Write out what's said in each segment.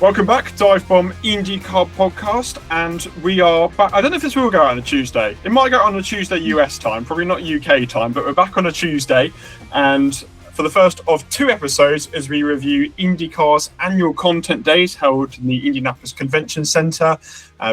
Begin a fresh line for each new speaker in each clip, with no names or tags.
Welcome back, DIVEBOMB IndyCar podcast, and we are back. I don't know if this will go out on a Tuesday. It might go out on a Tuesday US time, probably not UK time, but we're back on a Tuesday, and for the first of two episodes as we review IndyCar's annual content days held in the Indianapolis Convention Center.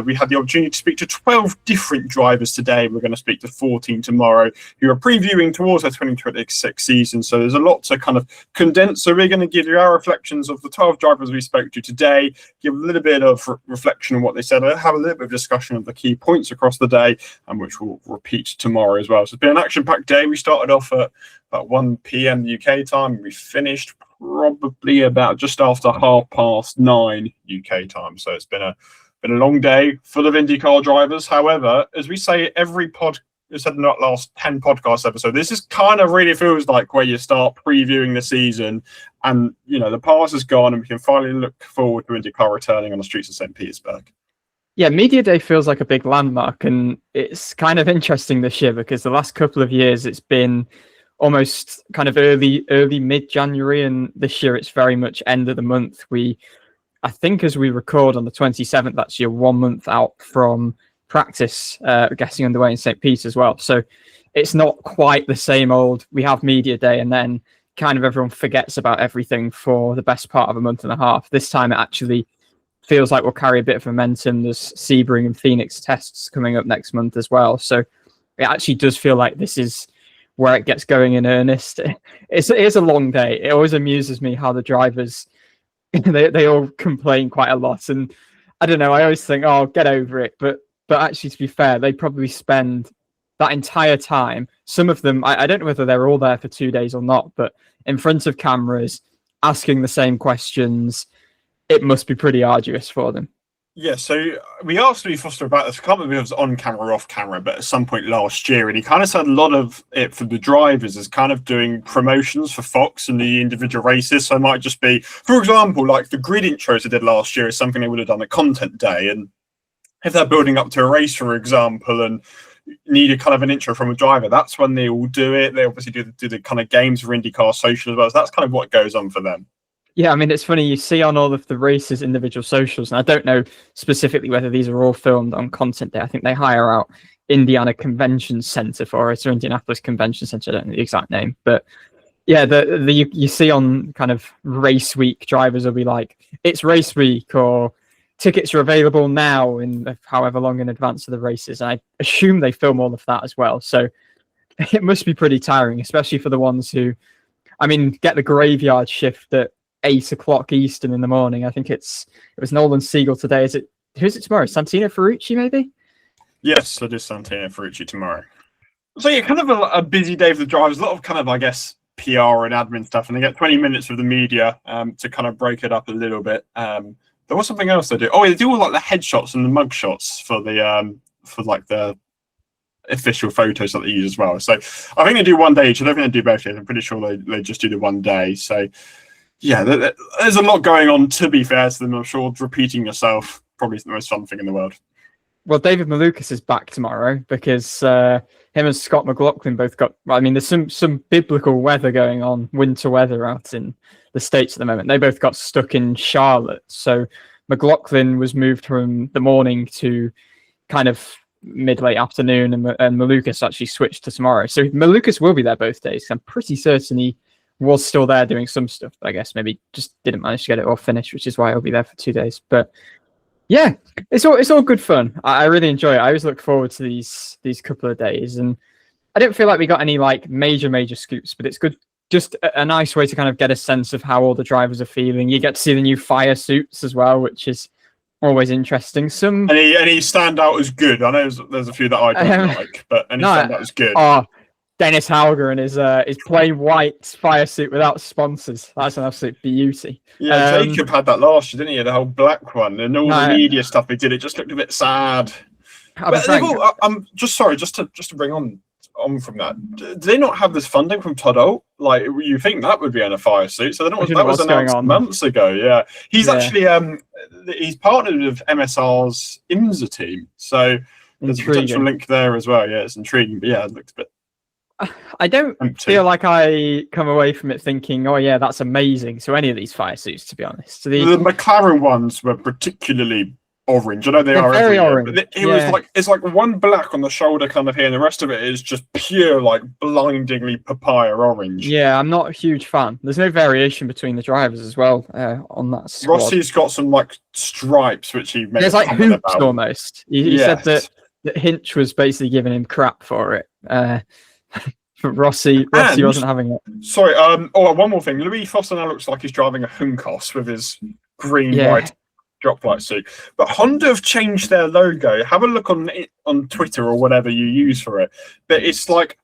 We had the opportunity to speak to 12 different drivers today. We're going to speak to 14 tomorrow who are previewing towards their 2026 season. So there's a lot to kind of condense. So we're going to give you our reflections of the 12 drivers we spoke to today, give a little bit of reflection on what they said, have a little bit of discussion of the key points across the day, and which we'll repeat tomorrow as well. So it's been an action-packed day. We started off at about 1 p.m. UK time. We finished probably about just after 9:30 UK time. So it's been a long day full of IndyCar drivers. However, as we say every said in that last 10 podcast episode, this is kind of really feels like where you start previewing the season, and the past is gone and we can finally look forward to IndyCar returning on the streets of St. Petersburg.
Yeah, Media Day feels like a big landmark, and it's kind of interesting this year because the last couple of years it's been almost kind of early mid-January, and this year it's very much end of the month. I think as we record on the 27th, that's 1 month out from practice getting underway in St. Pete as well. So it's not quite the same old, we have Media Day and then kind of everyone forgets about everything for the best part of a month and a half. This time it actually feels like we'll carry a bit of momentum. There's Sebring and Phoenix tests coming up next month as well. So it actually does feel like this is where it gets going in earnest. It is a long day. It always amuses me how the drivers, they all complain quite a lot. And I don't know, I always think, oh, get over it. But actually, to be fair, they probably spend that entire time, some of them, I don't know whether they're all there for 2 days or not, but in front of cameras, asking the same questions. It must be pretty arduous for them.
Yeah, so we asked Lee Foster about this. I can't remember if it was on camera or off camera, but at some point last year, and he kind of said a lot of it for the drivers is kind of doing promotions for Fox and the individual races. So it might just be, for example, like the grid intros they did last year is something they would have done at Content Day. And if they're building up to a race, for example, and need a kind of an intro from a driver, that's when they all do it. They obviously do the kind of games for IndyCar social as well. So that's kind of what goes on for them.
Yeah, I mean, it's funny, you see on all of the races individual socials, and I don't know specifically whether these are all filmed on Content Day. I think they hire out Indiana Convention Center for it, or Indianapolis Convention Center, I don't know the exact name. But yeah, you see on kind of race week, drivers will be like, it's race week, or tickets are available now in however long in advance of the races. And I assume they film all of that as well. So it must be pretty tiring, especially for the ones who, I mean, get the graveyard shift at 8 o'clock Eastern in the morning. I think it was Nolan Siegel today. Who's it tomorrow? Santino Ferrucci, maybe?
Yes, it is Santino Ferrucci tomorrow. So yeah, kind of a busy day for the drivers. A lot of kind of, I guess, PR and admin stuff, and they get 20 minutes with the media to kind of break it up a little bit. There was something else they do. Oh, they do all like the headshots and the mug shots for the official photos that they use as well. So I think they do one day each. I don't think they do both days. I'm pretty sure they just do the one day. So yeah, there's a lot going on, to be fair to them. I'm sure repeating yourself probably isn't the most fun thing in the world.
Well, David Malukas is back tomorrow because him and Scott McLaughlin both got, I mean, there's some biblical weather going on, winter weather out in the States at the moment. They both got stuck in Charlotte. So McLaughlin was moved from the morning to kind of mid-late afternoon, and Malukas actually switched to tomorrow. So Malukas will be there both days. I'm pretty certain he was still there doing some stuff, but I guess maybe just didn't manage to get it all finished, which is why I'll be there for 2 days. But yeah, it's all good fun. I really enjoy it. I always look forward to these couple of days, and I don't feel like we got any like major scoops, but it's good, just a nice way to kind of get a sense of how all the drivers are feeling. You get to see the new fire suits as well, which is always interesting.
Any stand out as good? I know there's a few that I don't like, but any stand out as good?
Oh, Dennis Hauger and his plain white fire suit without sponsors. That's an absolute beauty.
Yeah, Jacob had that last year, didn't he? The whole black one, and all the media stuff he did. It just looked a bit sad. I'm just sorry, just to bring on from that. Do they not have this funding from Todd Olt? Like, you think that would be in a fire suit? So that was announced months ago. Yeah, he's actually he's partnered with MSR's IMSA team, so there's a potential link there as well. Yeah, it's intriguing, but yeah, it looks a bit
I don't
empty.
feel like I come away from it thinking, oh yeah, that's amazing. So any of these fire suits, to be honest.
The McLaren ones were particularly orange. I know they
They're
are
very
everywhere,
orange.
but it was like, it's like one black on the shoulder kind of here, and the rest of it is just pure, like, blindingly papaya orange.
Yeah, I'm not a huge fan. There's no variation between the drivers as well on that squad.
Rossi's got some like stripes, which he made.
There's like hoops
about.
almost. He said that Hinch was basically giving him crap for it. But Rossi wasn't having it.
Sorry, one more thing. Louis Foster now looks like he's driving a Junkos with his green-white drop light suit. But Honda have changed their logo. Have a look on Twitter or whatever you use for it. But it's like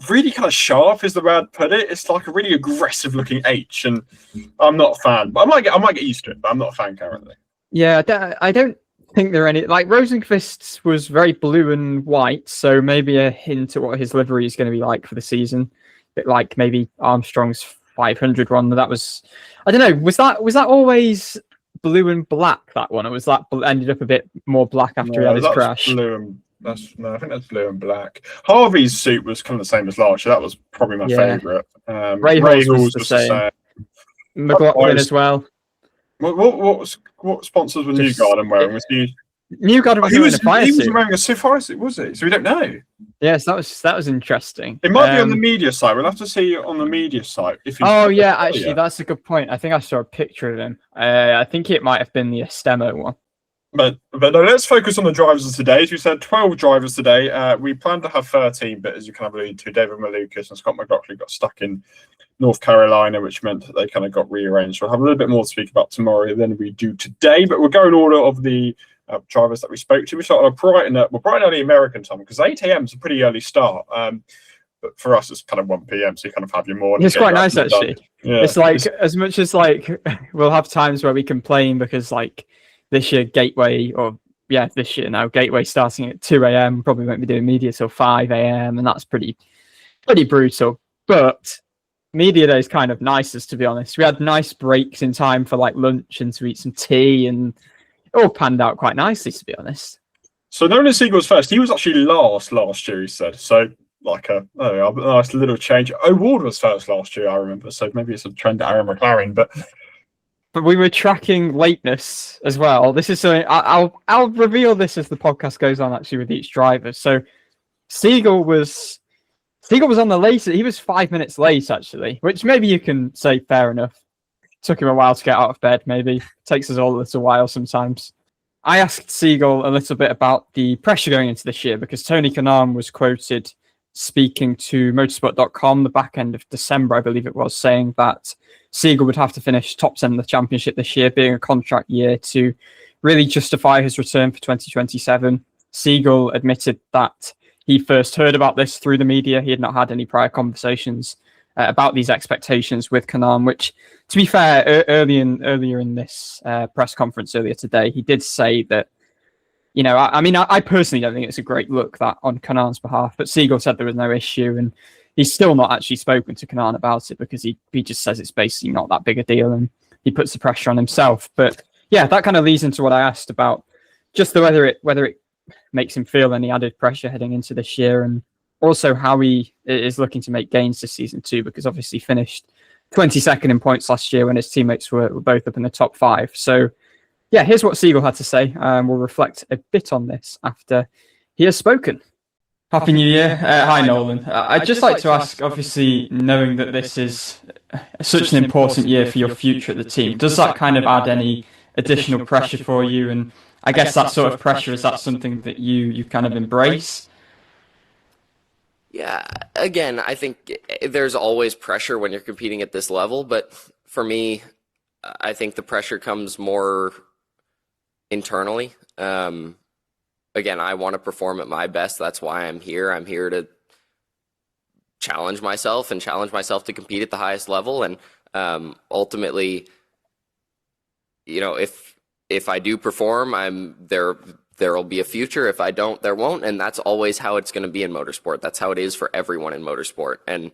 really kind of sharp is the way I'd put it. It's like a really aggressive looking H, and I'm not a fan. But I might get used to it, but I'm not a fan currently.
Yeah, I don't think there are any, like, Rosenqvist's was very blue and white, so maybe a hint at what his livery is going to be like for the season. A bit like maybe Armstrong's 500 one. That was, I don't know, was that always blue and black, that one, or was that ended up a bit more black after he had his crash?
Blue and I think that's blue and black. Harvey's suit was kind of the same as last year. That was probably my favourite.
Rahals was the same. McLaughlin as well.
What sponsors were Newgarden wearing? Was he?
Newgarden was wearing a fire suit.
He was wearing a fire suit, was he? So we don't know.
Yes, that was interesting.
It might be on the media site. We'll have to see on the media site.
Actually, that's a good point. I think I saw a picture of him. I think it might have been the Estemo one.
But no, let's focus on the drivers of today. As we said, 12 drivers today. We planned to have 13, but as you kind of alluded to, David Malukas and Scott McLaughlin got stuck in North Carolina, which meant that they kind of got rearranged. We'll have a little bit more to speak about tomorrow than we do today, but we'll go in order of the drivers that we spoke to. We started bright and early American time, because 8 a.m. is a pretty early start. But for us, it's kind of 1 p.m, so you kind of have your morning.
It's quite nice, actually. Yeah, it's like, as much as like we'll have times where we complain because like this year Gateway starting at 2 a.m. Probably won't be doing media till 5 a.m. and that's pretty brutal. But media day is kind of nicest, to be honest. We had nice breaks in time for like lunch and to eat some tea, and it all panned out quite nicely, to be honest.
So Nolan Siegel was first. He was actually last year, he said. So like a nice little change. O'Ward was first last year, I remember. So maybe it's a trend at Aaron McLaren, but
we were tracking lateness as well. This is something I'll reveal this as the podcast goes on, actually, with each driver. So Siegel was on the latest. He was 5 minutes late, actually, which maybe you can say fair enough. Took him a while to get out of bed, maybe. Takes us all a little while sometimes. I asked Siegel a little bit about the pressure going into this year, because Tony Kanaan was quoted speaking to motorsport.com the back end of December, I believe it was, saying that Siegel would have to finish top 10 in the championship this year, being a contract year, to really justify his return for 2027. Siegel admitted that he first heard about this through the media. He had not had any prior conversations about these expectations with Kanaan, which, to be fair, earlier in this press conference earlier today, he did say that, you know, I personally don't think it's a great look that on Kanaan's behalf, but Siegel said there was no issue, and he's still not actually spoken to Kanaan about it, because he just says it's basically not that big a deal, and he puts the pressure on himself. But yeah, that kind of leads into what I asked about just whether it makes him feel any added pressure heading into this year, and also how he is looking to make gains this season too, because obviously finished 22nd in points last year when his teammates were both up in the top 5. So yeah, here's what Siegel had to say. We'll reflect a bit on this after he has spoken.
Happy New Year. Hi, Nolan. I'd just like to ask, obviously, knowing that this is such an important year for your future at the team, does that kind of add any additional pressure for you? And I guess that sort of pressure, is that something that you kind of embrace?
Yeah, again, I think there's always pressure when you're competing at this level, but for me, I think the pressure comes more internally. Again, I want to perform at my best. That's why I'm here. I'm here to challenge myself to compete at the highest level. And ultimately, you know, if I do perform, there'll be a future. If I don't, there won't. And that's always how it's going to be in motorsport. That's how it is for everyone in motorsport. And,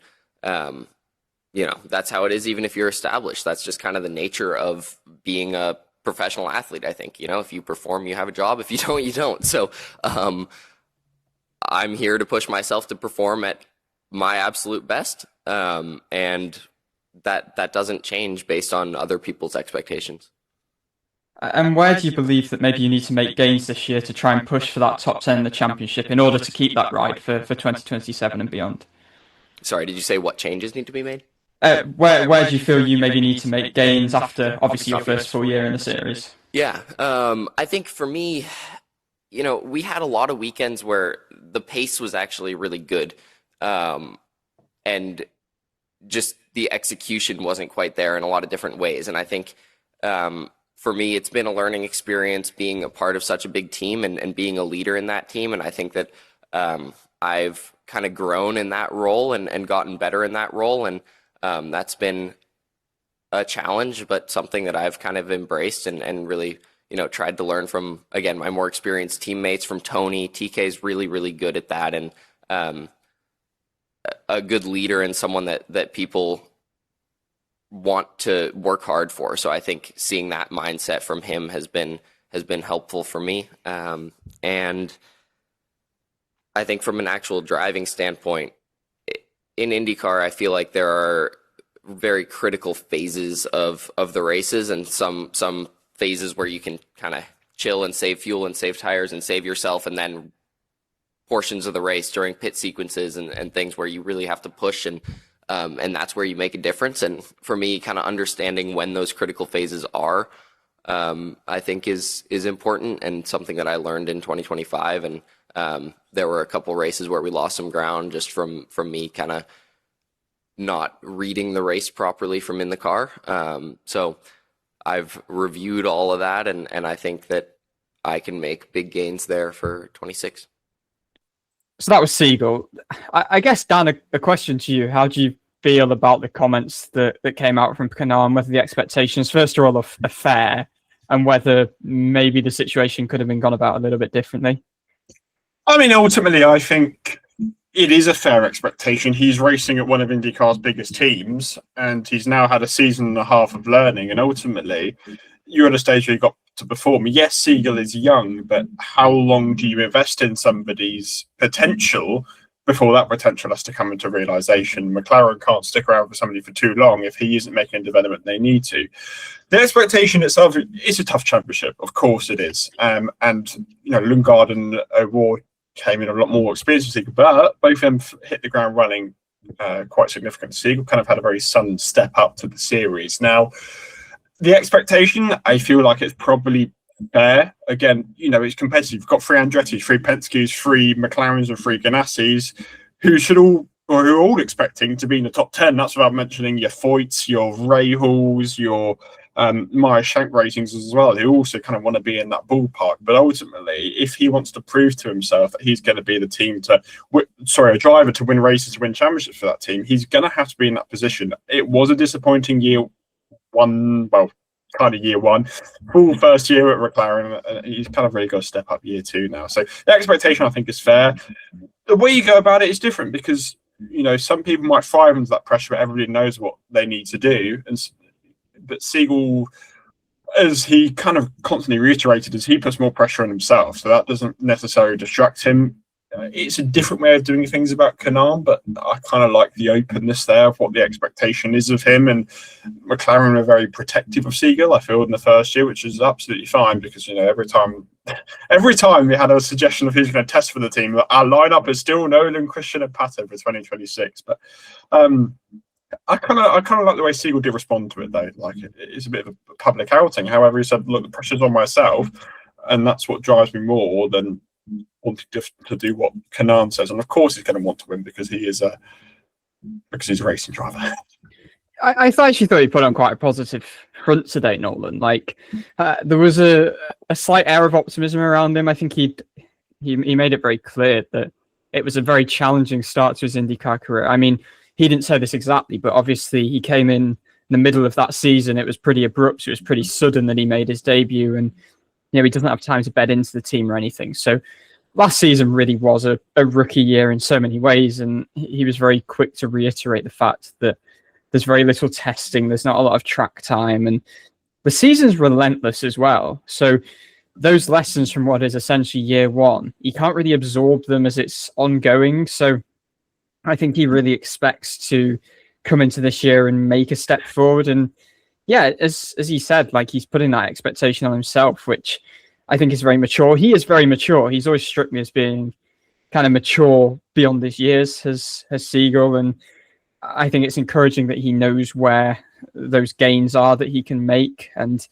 you know, that's how it is even if you're established. That's just kind of the nature of being a professional athlete, I think. You know, if you perform, you have a job. If you don't, you don't. So I'm here to push myself to perform at my absolute best, and that doesn't change based on other people's expectations.
And where do you believe that maybe you need to make gains this year to try and push for that top 10 in the championship in order to keep that ride for 2027 and beyond?
Sorry, did you say what changes need to be made?
Where do you feel you maybe need to make gains after, obviously, your first full year in the series?
Yeah, I think for me, we had a lot of weekends where the pace was actually really good, and just the execution wasn't quite there in a lot of different ways. And I think for me, it's been a learning experience being a part of such a big team and being a leader in that team. And I think that I've kind of grown in that role and gotten better in that role. And that's been a challenge, but something that I've kind of embraced and really, tried to learn from, again, my more experienced teammates, from Tony. TK's really, really good at that, and a good leader and someone that people want to work hard for. So I think seeing that mindset from him has been helpful for me. And I think from an actual driving standpoint, in IndyCar, I feel like there are very critical phases of the races, and some phases where you can kind of chill and save fuel and save tires and save yourself, and then portions of the race during pit sequences and things where you really have to push, and that's where you make a difference. And for me, kind of understanding when those critical phases are, I think is important, and something that I learned in 2025. And there were a couple races where we lost some ground just from me kind of not reading the race properly from in the car. So I've reviewed all of that, and I think that I can make big gains there for 26.
So that was Siegel. I guess, Dan, a question to you. How do you feel about the comments that came out from Kanaan, whether the expectations, first of all, are fair, and whether maybe the situation could have been gone about a little bit differently?
I mean, ultimately, I think it is a fair expectation. He's racing at one of IndyCar's biggest teams, and he's now had a season and a half of learning, and ultimately, you're at a stage where you've got to perform. Yes, Siegel is young, but how long do you invest in somebody's potential before that potential has to come into realization? McLaren can't stick around for somebody for too long if he isn't making a development they need to. The expectation itself is a tough championship, of course it is. And Lundgaard and O'Rourke came in a lot more experienced than Siegel, but both of them hit the ground running quite significantly. Siegel kind of had a very sudden step up to the series. Now, the expectation, I feel like it's probably fair. Again, it's competitive. You've got 3 Andretti's, 3 Penske's, 3 McLarens, and 3 Ganassi's, who are all expecting to be in the top 10. That's without mentioning your Foyts, your Rahals, your Meyer Shank ratings as well, who also kind of want to be in that ballpark. But ultimately, if he wants to prove to himself that he's going to be the a driver to win races, to win championships for that team, he's going to have to be in that position. It was a disappointing year one, year one, full first year at McLaren. He's kind of really got to step up year 2 now. So the expectation, I think, is fair. The way you go about it is different, because some people might thrive under that pressure, but everybody knows what they need to do. But Siegel, as he kind of constantly reiterated, is he puts more pressure on himself, so that doesn't necessarily distract him. It's a different way of doing things about Kanaan, but I kind of like the openness there of what the expectation is of him. And McLaren are very protective of Siegel, I feel, in the first year, which is absolutely fine, because every time we had a suggestion of who's going to test for the team, our lineup is still Nolan, Christian, and Pato for 2026. But I kind of like the way Siegel did respond to it, though. Like, it's a bit of a public outing. However, he said, "Look, the pressure's on myself, and that's what drives me more than wanting to do what Kanaan says." And of course, he's going to want to win because he's a racing driver.
I actually thought he put on quite a positive front today, Nolan. Like, there was a slight air of optimism around him. I think he made it very clear that it was a very challenging start to his IndyCar career. I mean, he didn't say this exactly, but obviously he came in the middle of that season. It was pretty abrupt. It was pretty sudden that he made his debut, and he doesn't have time to bed into the team or anything. So last season really was a rookie year in so many ways, and he was very quick to reiterate the fact that there's very little testing, there's not a lot of track time, and the season's relentless as well. So those lessons from what is essentially year 1, you can't really absorb them as it's ongoing. So I think he really expects to come into this year and make a step forward. And yeah, as he said, like he's putting that expectation on himself, which I think is very mature. He is very mature. He's always struck me as being kind of mature beyond his years as Siegel, and I think it's encouraging that he knows where those gains are that he can make and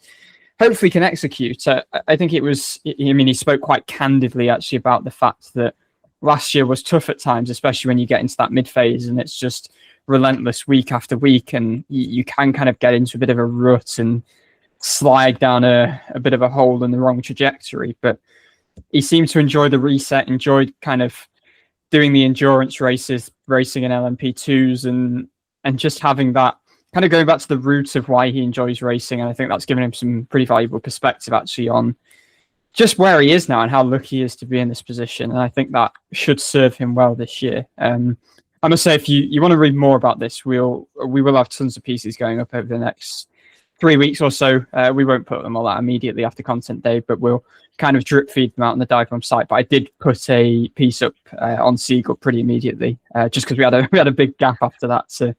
hopefully can execute. I think it was, I mean, he spoke quite candidly actually about the fact that last year was tough at times, especially when you get into that mid phase and it's just relentless week after week, and you can kind of get into a bit of a rut and slide down a bit of a hole in the wrong trajectory. But he seemed to enjoy the reset, enjoyed kind of doing the endurance races, racing in LMP2s, and just having that kind of going back to the roots of why he enjoys racing. And I think that's given him some pretty valuable perspective actually on just where he is now and how lucky he is to be in this position. And I think that should serve him well this year. I must say, if you want to read more about this, we will have tons of pieces going up over the next 3 weeks or so. We won't put them all out immediately after content day, but we'll kind of drip feed them out on the DIVEBOMB site. But I did put a piece up on Siegel pretty immediately, just because we had a big gap after that to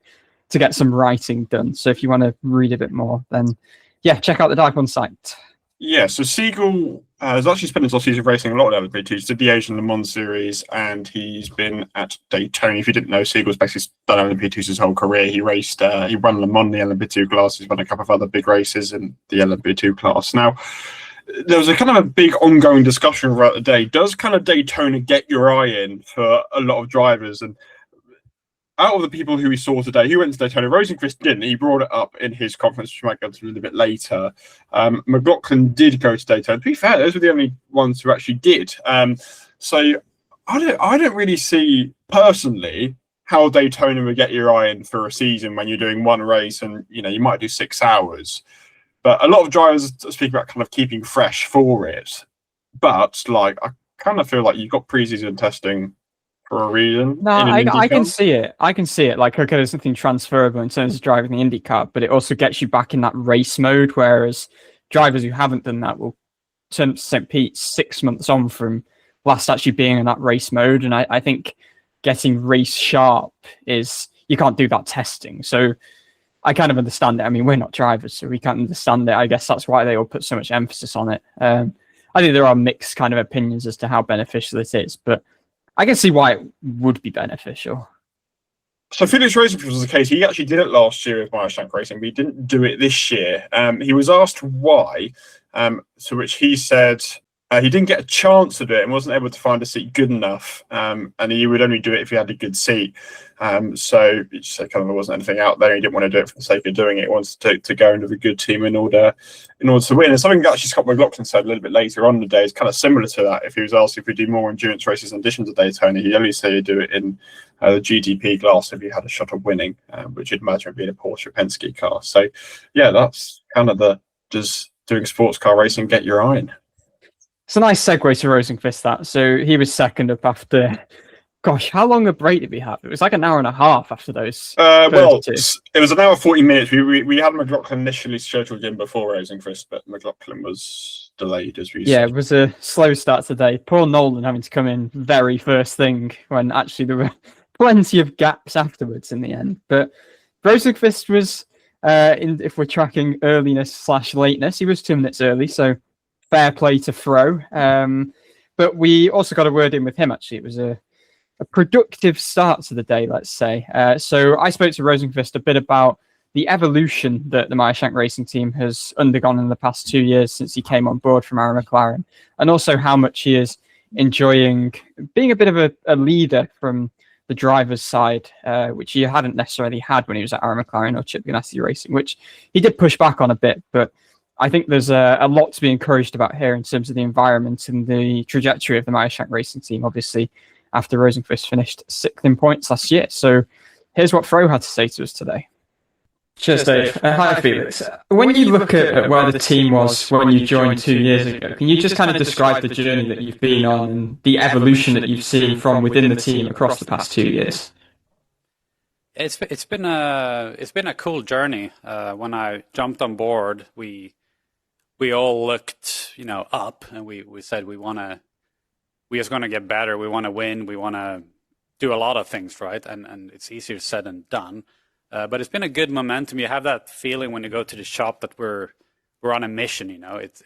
get some writing done. So if you want to read a bit more, then yeah, check out the DIVEBOMB site.
Yeah, so Siegel has actually spent his off-season racing a lot of LMP2s, did the Asian Le Mans series, and he's been at Daytona. If you didn't know, Siegel's basically done LMP2s his whole career. He raced, he won Le Mans in the LMP2 class. He's won a couple of other big races in the LMP2 class. Now, there was a kind of a big ongoing discussion throughout the day. Does kind of Daytona get your eye in for a lot of drivers? And out of the people who we saw today, who went to Daytona, Rosenqvist didn't. He brought it up in his conference, which we might go to a little bit later. McLaughlin did go to Daytona. To be fair, those were the only ones who actually did. So I don't really see personally how Daytona would get your eye in for a season when you're doing one race and you might do 6 hours. But a lot of drivers speak about kind of keeping fresh for it. But like, I kind of feel like you've got preseason testing for a reason.
No, I can see it. I can see it. Like, okay, there's something transferable in terms of driving the IndyCar, but it also gets you back in that race mode. Whereas drivers who haven't done that will turn to St. Pete 6 months on from last actually being in that race mode. And I think getting race sharp is, you can't do that testing. So I kind of understand it. I mean, we're not drivers, so we can't understand it. I guess that's why they all put so much emphasis on it. I think there are mixed kind of opinions as to how beneficial it is, but I can see why it would be beneficial.
So Felix Rosenqvist was the case. He actually did it last year with Meyer-Shank Racing, but he didn't do it this year. He was asked why, to which he said he didn't get a chance to do it and wasn't able to find a seat good enough, and he would only do it if he had a good seat. So he just said kind of there wasn't anything out there. He didn't want to do it for the sake of doing it. He wanted to go into a good team in order to win. And something that actually Scott McLaughlin said a little bit later on in the day is kind of similar to that. If he was asked if he'd do more endurance races in addition to Daytona, he'd only say he'd do it in the GTP class if he had a shot of winning, which you'd imagine would be in a Porsche Penske car. So yeah, that's kind of does doing sports car racing get your eye in?
It's a nice segue to Rosenqvist, that. So he was second up after, gosh, how long a break did we have? It was like an hour and a half after those.
Well, it was an hour 40 minutes. We had McLaughlin initially scheduled in before Rosenqvist, but McLaughlin was delayed, as we said.
Yeah, it was a slow start today. Poor Nolan having to come in very first thing when actually there were plenty of gaps afterwards in the end. But Rosenqvist was, if we're tracking earliness/lateness, he was 2 minutes early, so fair play to Fro. But we also got a word in with him, actually. It was a productive start to the day, let's say. So I spoke to Rosenqvist a bit about the evolution that the Meyer-Shank Racing team has undergone in the past 2 years since he came on board from Aaron McLaren, and also how much he is enjoying being a bit of a leader from the driver's side, which he hadn't necessarily had when he was at Aaron McLaren or Chip Ganassi Racing, which he did push back on a bit, but I think there's a lot to be encouraged about here in terms of the environment and the trajectory of the Meyer-Shank Racing team, obviously, after Rosenqvist finished 6th in points last year. So here's what Fro had to say to us today.
Cheers, Dave. Hi, Felix. When you look at where the team was when you joined 2 years ago, can you just kind of describe the journey that you've been on and the evolution that you've seen from within the team across the past 2 years?
It's been a cool journey. When I jumped on board, we all looked, up, and we said we just want to get better. We want to win. We want to do a lot of things, right? And it's easier said than done. But it's been a good momentum. You have that feeling when you go to the shop that we're on a mission.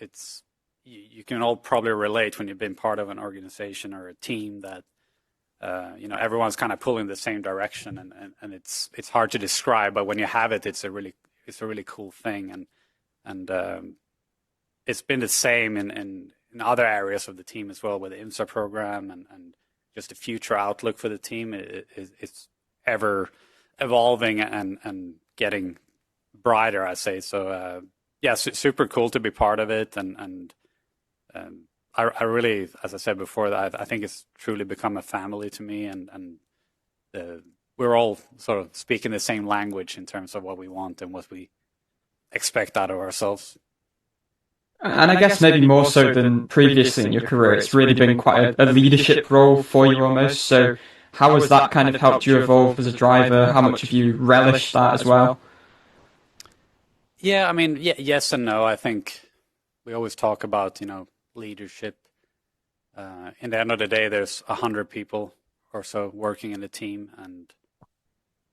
It's you can all probably relate when you've been part of an organization or a team that everyone's kind of pulling the same direction, and it's hard to describe. But when you have it, it's a really cool thing, and it's been the same in other areas of the team as well, with the IMSA program and just the future outlook for the team. It's ever evolving and getting brighter, I say. So super cool to be part of it, and I really, as I said before, I think it's truly become a family to me, and we're all sort of speaking the same language in terms of what we want and what we expect out of ourselves.
And I guess maybe more so than previously in your career, it's really been quite a leadership role for you almost. So how has that kind of helped you evolve as a driver? How much have you relished that as well?
Yeah, I mean, yes and no. I think we always talk about, leadership. In the end of the day, there's 100 people or so working in the team, and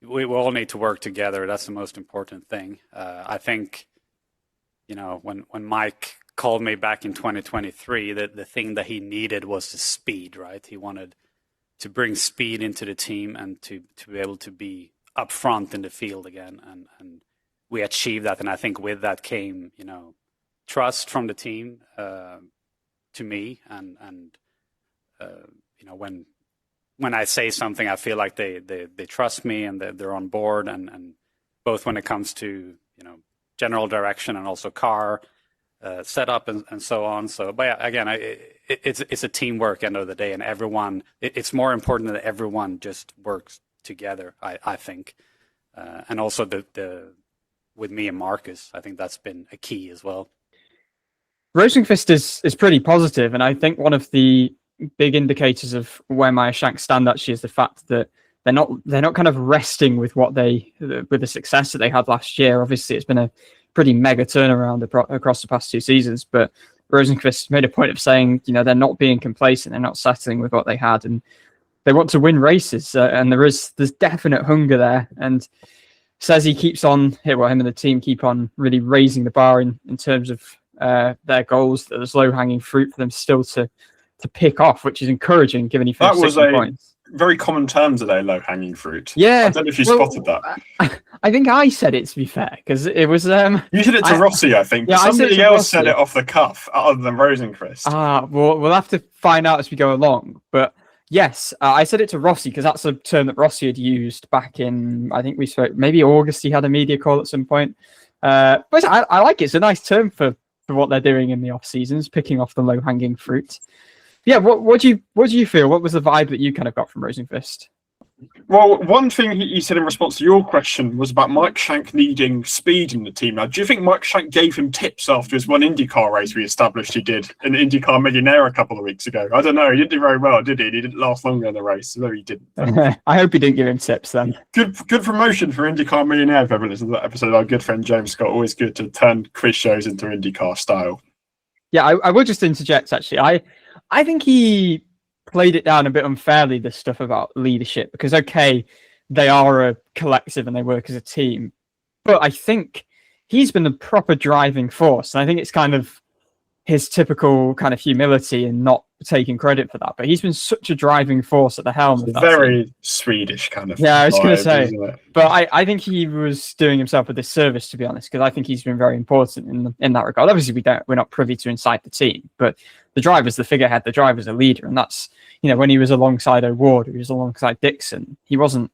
we all need to work together. That's the most important thing. I think, when Mike called me back in 2023, the thing that he needed was the speed, right? He wanted to bring speed into the team and to be able to be up front in the field again. And we achieved that. And I think with that came, trust from the team to me. And when I say something, I feel like they trust me and they're on board. And both when it comes to, general direction and also car setup and so on. So, but yeah, again, it's a teamwork end of the day, and everyone. It's more important that everyone just works together. I think, and also the with me and Marcus, I think that's been a key as well.
Rosenqvist is pretty positive, and I think one of the big indicators of where Meyer Shank stand actually is the fact that they're not kind of resting with with the success that they had last year. Obviously, it's been a pretty mega turnaround across the past 2 seasons, but Rosenqvist made a point of saying, they're not being complacent, they're not settling with what they had, and they want to win races, and there's definite hunger there. And says he keeps on, him and the team keep on really raising the bar in terms of their goals. That there's low-hanging fruit for them still to pick off, which is encouraging, given he finished 60 points.
Very common term today, low-hanging fruit.
Yeah.
I don't know if you spotted that.
I think I said it, to be fair, because it was...
you said it to Rossi, I think. Yeah, somebody else said it off the cuff, other than Rosenqvist.
We'll have to find out as we go along. But yes, I said it to Rossi, because that's a term that Rossi had used back in, I think we spoke, maybe August, he had a media call at some point. But I like it. It's a nice term for what they're doing in the off-seasons, picking off the low-hanging fruit. Yeah, what do you feel? What was the vibe that you kind of got from Rosenqvist?
Well, one thing he said in response to your question was about Mike Shank needing speed in the team. Now, do you think Mike Shank gave him tips after his one IndyCar race we established he did in IndyCar Millionaire a couple of weeks ago? I don't know. He didn't do very well, did he? He didn't last longer in the race, so he didn't.
I hope he didn't give him tips then. Good
promotion for IndyCar Millionaire, if ever listened to that episode. Our good friend James Scott, always good to turn quiz shows into IndyCar style.
Yeah, I will just interject, actually. I think he played it down a bit unfairly, this stuff about leadership, because, okay, they are a collective and they work as a team, but I think he's been the proper driving force, and I think it's kind of his typical kind of humility and not taking credit for that, but he's been such a driving force at the helm.
It's very team. Swedish kind of.
Yeah, I was going to say, but I think he was doing himself a disservice, to be honest, because I think he's been very important in that regard. Obviously, we're not privy to inside the team, but the driver's the figurehead, the driver's a leader, and that's, when he was alongside O'Ward, he was alongside Dixon, he wasn't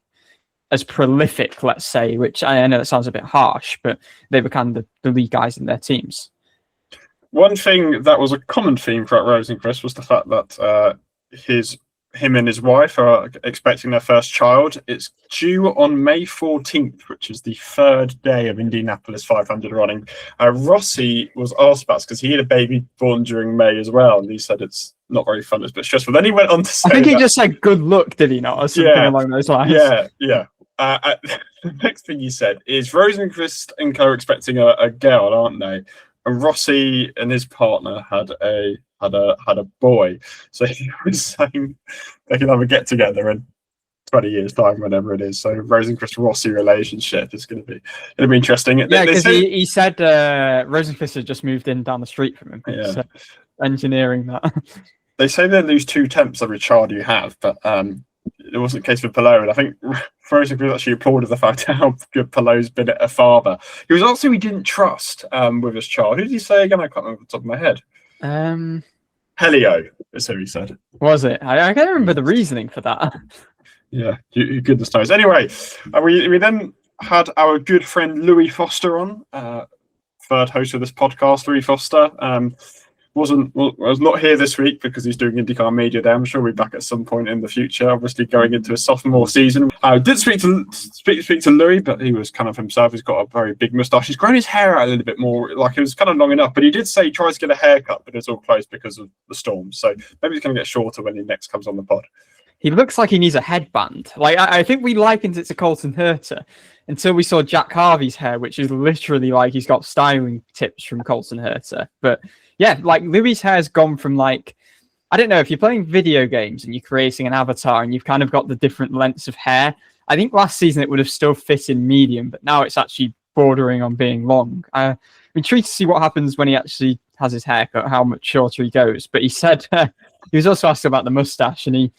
as prolific, let's say, which I know that sounds a bit harsh, but they were kind of the lead guys in their teams.
One thing that was a common theme throughout Rosenqvist was the fact that him and his wife are expecting their first child. It's due on May 14th, which is the 3rd day of Indianapolis 500 running. Rossi was asked about this because he had a baby born during May as well, and he said it's not very fun, it's a bit stressful. Then he went on to say,
I think he just said good luck, did he not, or something along those lines?
Yeah. The next thing he said is Rosenqvist and co are expecting a girl, aren't they? And Rossi and his partner had a boy, so he was saying they can have a get together and 20 years' time, whenever it is. So Rosenqvist-Rossi relationship is going to be interesting.
Yeah, because he said Rosenqvist had just moved in down the street from him.
Yeah.
So engineering that.
They say they lose 2 tenths every child you have, but it wasn't the case with Palou. And I think Rosenqvist actually applauded the fact how good Palou's been at a father. He was also he didn't trust with his child. Who did he say again? I can't remember off the top of my head. Helio is who he said.
Was it? I can't remember the reasoning for that.
Yeah, goodness knows. Anyway, we then had our good friend Louis Foster on, third host of this podcast. Louis Foster was not here this week because he's doing IndyCar Media Day. I'm sure we'll be back at some point in the future, obviously going into his sophomore season. I did speak to Louis, but he was kind of himself. He's got a very big moustache. He's grown his hair out a little bit more, like it was kind of long enough, but he did say he tries to get a haircut, but it's all closed because of the storm. So maybe he's going to get shorter when he next comes on the pod.
He looks like he needs a headband. Like I think we likened it to Colton Herta until we saw Jack Harvey's hair, which is literally like he's got styling tips from Colton Herta. But yeah, like Louis' hair's gone from like, I don't know, if you're playing video games and you're creating an avatar and you've kind of got the different lengths of hair. I think last season it would have still fit in medium, but now it's actually bordering on being long. I'm intrigued to see what happens when he actually has his haircut, how much shorter he goes. But he said, he was also asked about the mustache, and he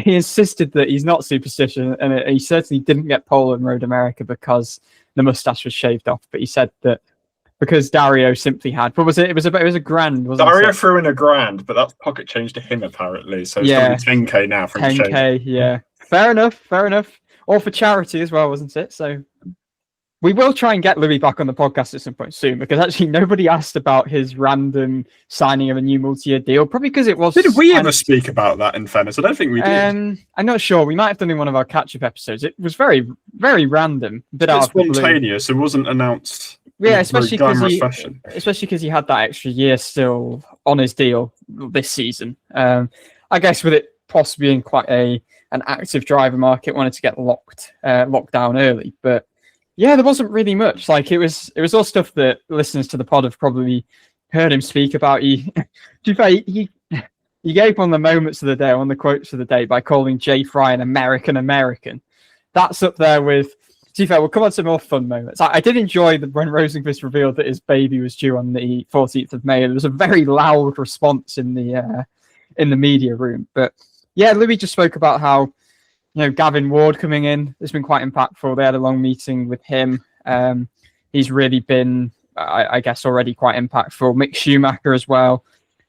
insisted that he's not superstitious, and he certainly didn't get pole in Road America because the mustache was shaved off. But he said that because Dario simply had, what was it? It was a grand, wasn't it?
Dario threw in a grand, but that's pocket change to him apparently. So it's probably 10k now from
10k. Yeah, fair enough. All for charity as well, wasn't it? So we will try and get Louis back on the podcast at some point soon, because actually nobody asked about his random signing of a new multi-year deal, probably because it was...
Did we ever speak about that, in fairness? I don't think we did.
I'm not sure. We might have done in one of our catch-up episodes. It was very, very random.
It's spontaneous. It wasn't announced.
Yeah, especially because he had that extra year still on his deal this season. I guess with it possibly being quite an active driver market, wanted to get locked down early, but yeah, there wasn't really much. Like it was all stuff that listeners to the pod have probably heard him speak about. He gave one of the moments of the day, one of the quotes of the day, by calling Jay Fry an American. That's up there with. To be fair, we'll come on to more fun moments. I did enjoy when Rosenqvist revealed that his baby was due on the 14th of May. There was a very loud response in the media room. But yeah, Louis just spoke about how, Gavin Ward coming in has been quite impactful. They had a long meeting with him. He's really been, I guess, already quite impactful. Mick Schumacher as well.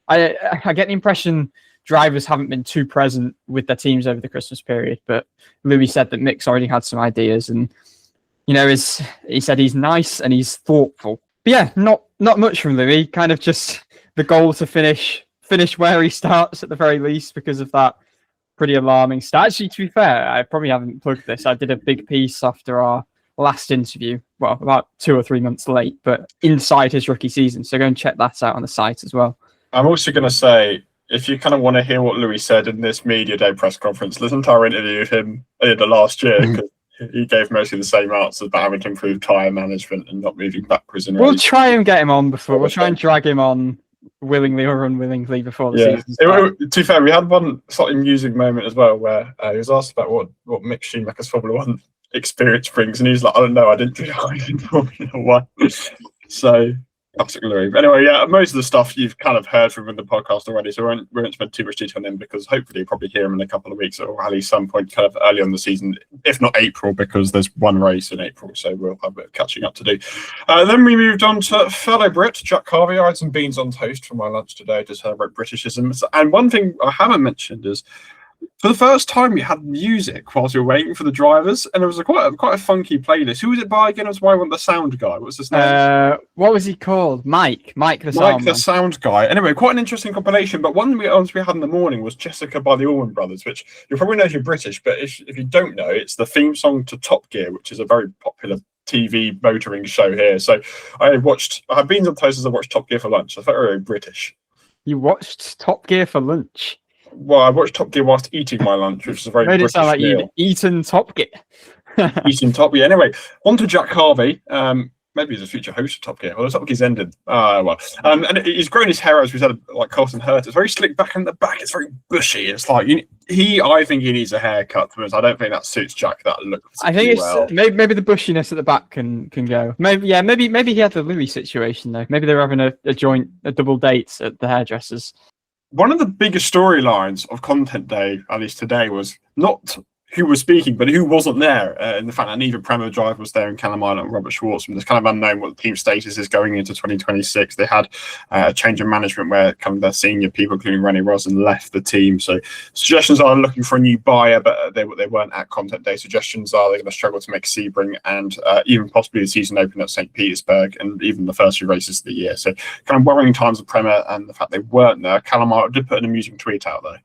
I get the impression drivers haven't been too present with their teams over the Christmas period, but Louis said that Mick's already had some ideas, and he said he's nice and he's thoughtful. But yeah, not much from Louis. Kind of just the goal to finish where he starts at the very least, because of that pretty alarming start. Actually, to be fair, I probably haven't plugged this. I did a big piece after our last interview, well, about 2 or 3 months late, but inside his rookie season. So go and check that out on the site as well.
I'm also going to say, if you kind of want to hear what Louis said in this media day press conference, listen to our interview with him in the last year, because he gave mostly the same answers about having to improve tyre management and not moving backwards.
We'll try and get him on before. We'll try and drag him on willingly or unwillingly before the season.
To be fair, we had one slightly amusing moment as well where he was asked about what Mick Schumacher's Formula One experience brings, and he was like, I don't know, I didn't do that in Formula One. So, absolutely. But anyway, yeah, most of the stuff you've kind of heard from in the podcast already, so we won't spend too much detail on him, because hopefully you'll probably hear him in a couple of weeks, or at least some point kind of early on the season, if not April, because there's one race in April, so we'll have a bit of catching up to do. Then we moved on to fellow Brit, Jack Harvey. I had some beans on toast for my lunch today to celebrate Britishism. And one thing I haven't mentioned is, for the first time, we had music whilst we were waiting for the drivers, and it was quite a funky playlist. Who was it by again? It was by the sound guy. What was his name?
What was he called? Mike the
sound guy. Anyway, quite an interesting compilation. But one we had in the morning was Jessica by the Allman Brothers, which you probably know if you're British, but if you don't know, it's the theme song to Top Gear, which is a very popular TV motoring show here. So I had beans on toast as I watched Top Gear for lunch. I felt very British.
You watched Top Gear for lunch?
Well, I watched Top Gear whilst eating my lunch, which is a very British meal. Made it sound like
you'd eaten Top Gear.
Eating Top Gear. Anyway, on to Jack Harvey. maybe he's a future host of Top Gear. Well, Top Gear's ended. Well. And he's grown his hair, as we said, like Colton Hurt. It's very slick back in the back. It's very bushy. It's like I think he needs a haircut. I don't think that suits Jack that look.
I think it's
well.
maybe the bushiness at the back can go. Maybe he had the Louis situation though. Maybe they were having a double date at the hairdressers.
One of the biggest storylines of Content Day, at least today, was not who was speaking, but who wasn't there. And the fact that neither Prema driver was there in Callum Island and Robert Schwartzman. It's kind of unknown what the team status is going into 2026. They had a change of management where kind of their senior people, including Rennie Rosen, left the team. So suggestions are looking for a new buyer, but they weren't at Content Day. Suggestions are they're going to struggle to make Sebring and even possibly the season open at St. Petersburg and even the first few races of the year. So kind of worrying times of Prema and the fact they weren't there. Callum Island did put an amusing tweet out though.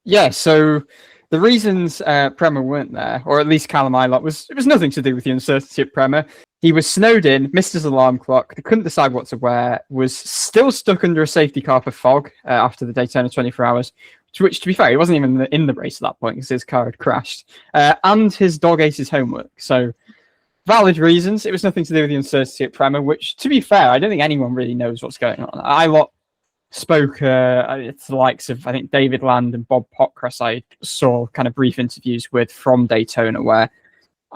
Yeah, so the reasons Prema weren't there, or at least Callum Ilott, it was nothing to do with the uncertainty at Prema. He was snowed in, missed his alarm clock, they couldn't decide what to wear, was still stuck under a safety car for fog after the Daytona 24 Hours, which, to be fair, he wasn't even in the race at that point because his car had crashed. And his dog ate his homework. So, valid reasons. It was nothing to do with the uncertainty at Prema, which, to be fair, I don't think anyone really knows what's going on. Ilott spoke to the likes of, I think, David Land and Bob Pockcross. I saw kind of brief interviews with from Daytona where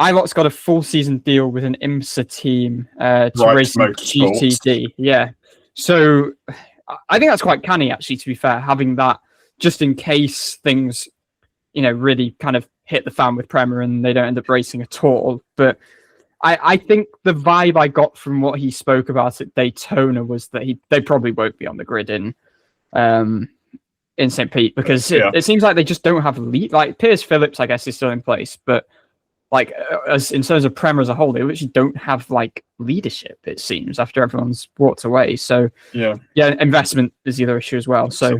Ilott's got a full season deal with an IMSA team to race GTD. Yeah. So I think that's quite canny, actually, to be fair, having that just in case things, really kind of hit the fan with Prema and they don't end up racing at all. But I think the vibe I got from what he spoke about at Daytona was that they probably won't be on the grid in St. Pete because it seems like they just don't have lead. Like Piers Phillips, I guess, is still in place, but like as in terms of Prema as a whole, they literally don't have like leadership. It seems after everyone's walked away. So investment is the other issue as well. So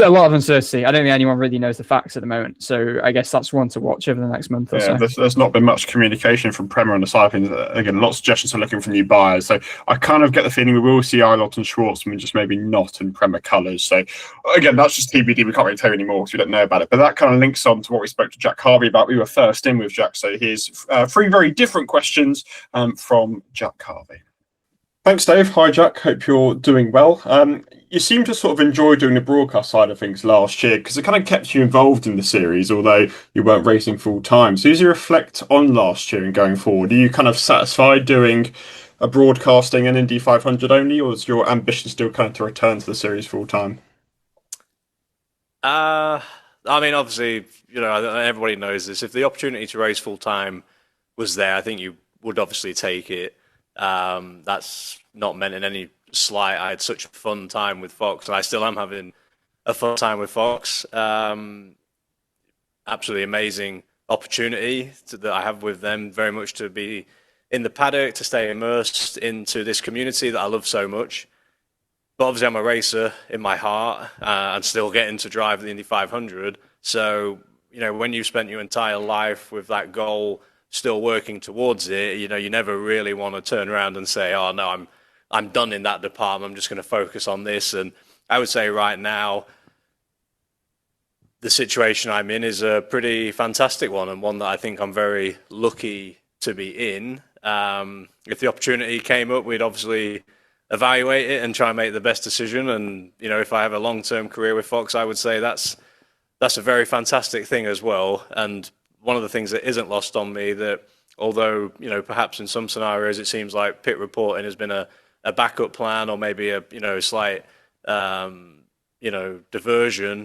a lot of uncertainty. I don't think anyone really knows the facts at the moment. So I guess that's one to watch over the next month or so.
There's not been much communication from Prema on the side of things. Again, lots of suggestions are looking for new buyers. So I kind of get the feeling we will see Ilott and Schwartzman, just maybe not in Prema colours. So again, that's just TBD. We can't really tell you anymore because we don't know about it. But that kind of links on to what we spoke to Jack Harvey about. We were first in with Jack. So here's 3 very different questions from Jack Harvey. Thanks, Dave. Hi, Jack. Hope you're doing well. You seem to sort of enjoy doing the broadcast side of things last year because it kind of kept you involved in the series, although you weren't racing full time. So as you reflect on last year and going forward, are you kind of satisfied doing a broadcasting and Indy 500 only, or is your ambition still kind of to return to the series full time?
I mean, obviously, everybody knows this. If the opportunity to race full time was there, I think you would obviously take it. That's not meant in any slight. I had such a fun time with Fox, and I still am having a fun time with Fox. Absolutely amazing opportunity that I have with them, very much to be in the paddock, to stay immersed into this community that I love so much. But obviously I'm a racer in my heart and still getting to drive the Indy 500. So, when you've spent your entire life with that goal, still working towards it, you never really want to turn around and say, oh no, I'm done in that department, I'm just going to focus on this. And I would say right now, the situation I'm in is a pretty fantastic one, and one that I think I'm very lucky to be in. If the opportunity came up, we'd obviously evaluate it and try and make the best decision. And, if I have a long-term career with Fox, I would say that's a very fantastic thing as well. And one of the things that isn't lost on me, that although, perhaps in some scenarios it seems like pit reporting has been a backup plan, or maybe a slight diversion,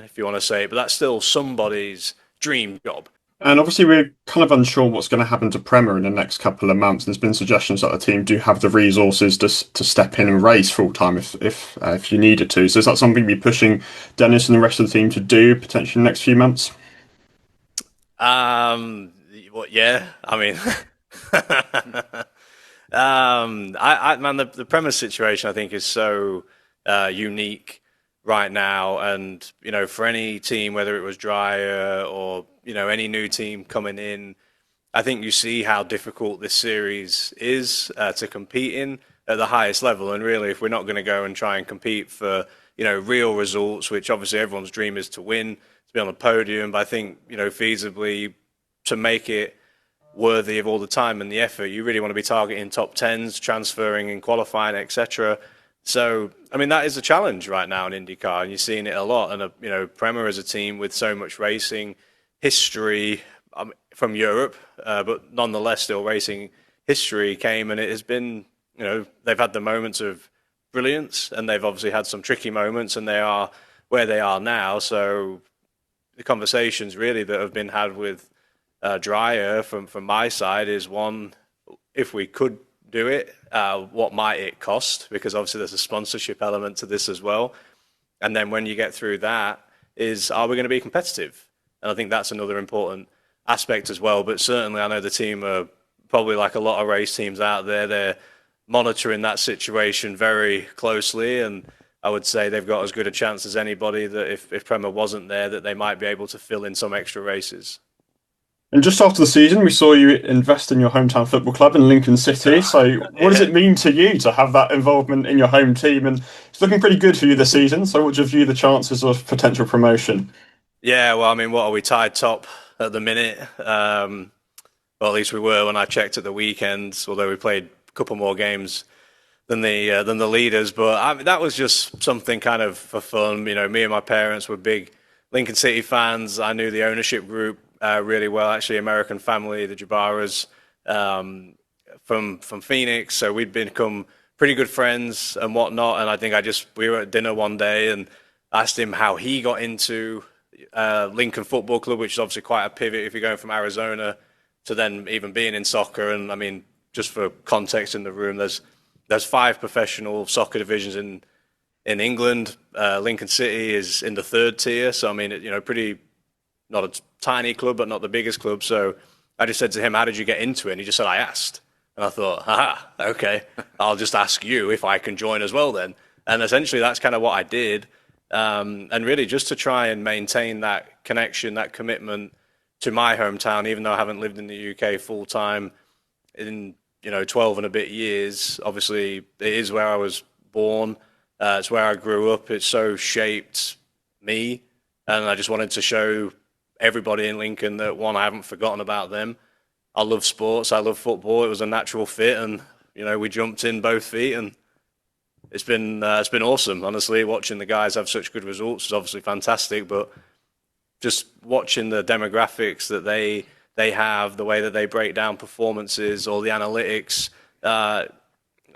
if you want to say it, but that's still somebody's dream job.
And obviously we're kind of unsure what's going to happen to Prema in the next couple of months. There's been suggestions that the team do have the resources to step in and race full time if you needed to. So is that something you'd be pushing Dennis and the rest of the team to do potentially in the next few months?
Yeah, I mean, the Prema situation I think is so unique right now, and for any team, whether it was Dreyer or any new team coming in, I think you see how difficult this series is to compete in at the highest level. And really, if we're not going to go and try and compete for real results, which obviously everyone's dream is to win, to be on the podium, but I think feasibly to make it worthy of all the time and the effort. You really want to be targeting top 10s, transferring in qualifying, etc. So, I mean, that is a challenge right now in IndyCar, and you're seeing it a lot. And, you know, Prema is a team with so much racing history from Europe, but nonetheless still racing history came, and it has been, you know, they've had the moments of brilliance, and they've obviously had some tricky moments, and they are where they are now. So the conversations really that have been had with Dreyer from my side is, one, if we could do it, what might it cost? Because obviously there's a sponsorship element to this as well. And then when you get through that, is, are we going to be competitive? And I think that's another important aspect as well. But certainly I know the team are probably like a lot of race teams out there. They're monitoring that situation very closely, and I would say they've got as good a chance as anybody that if Prema wasn't there, that they might be able to fill in some extra races.
And just after the season, we saw you invest in your hometown football club in Lincoln City. So what does it mean to you to have that involvement in your home team? And it's looking pretty good for you this season. So what do you view the chances of potential promotion?
Yeah, well, I mean, what are we, tied top at the minute? Well, at least we were when I checked at the weekend, although we played a couple more games than the leaders. But that was just something kind of for fun. You know, me and my parents were big Lincoln City fans. I knew the ownership group really well, actually, American family, the Jabaras, from Phoenix. So we'd become pretty good friends and whatnot. And I think we were at dinner one day and asked him how he got into Lincoln Football Club, which is obviously quite a pivot if you're going from Arizona to then even being in soccer. And I mean, just for context in the room, there's 5 professional soccer divisions in England. Lincoln City is in the 3rd tier. So I mean, you know, pretty, not a tiny club, but not the biggest club. So I just said to him, how did you get into it? And he just said, I asked. And I thought, okay, I'll just ask you if I can join as well then. And essentially that's kind of what I did. And really just to try and maintain that connection, that commitment to my hometown, even though I haven't lived in the UK full time in, 12 and a bit years. Obviously it is where I was born. It's where I grew up. It's so shaped me. And I just wanted to show everybody in Lincoln that, one, I haven't forgotten about them. I love sports. I love football. It was a natural fit, and we jumped in both feet, and it's been awesome. Honestly, watching the guys have such good results is obviously fantastic, but just watching the demographics that they have, the way that they break down performances, all the analytics. I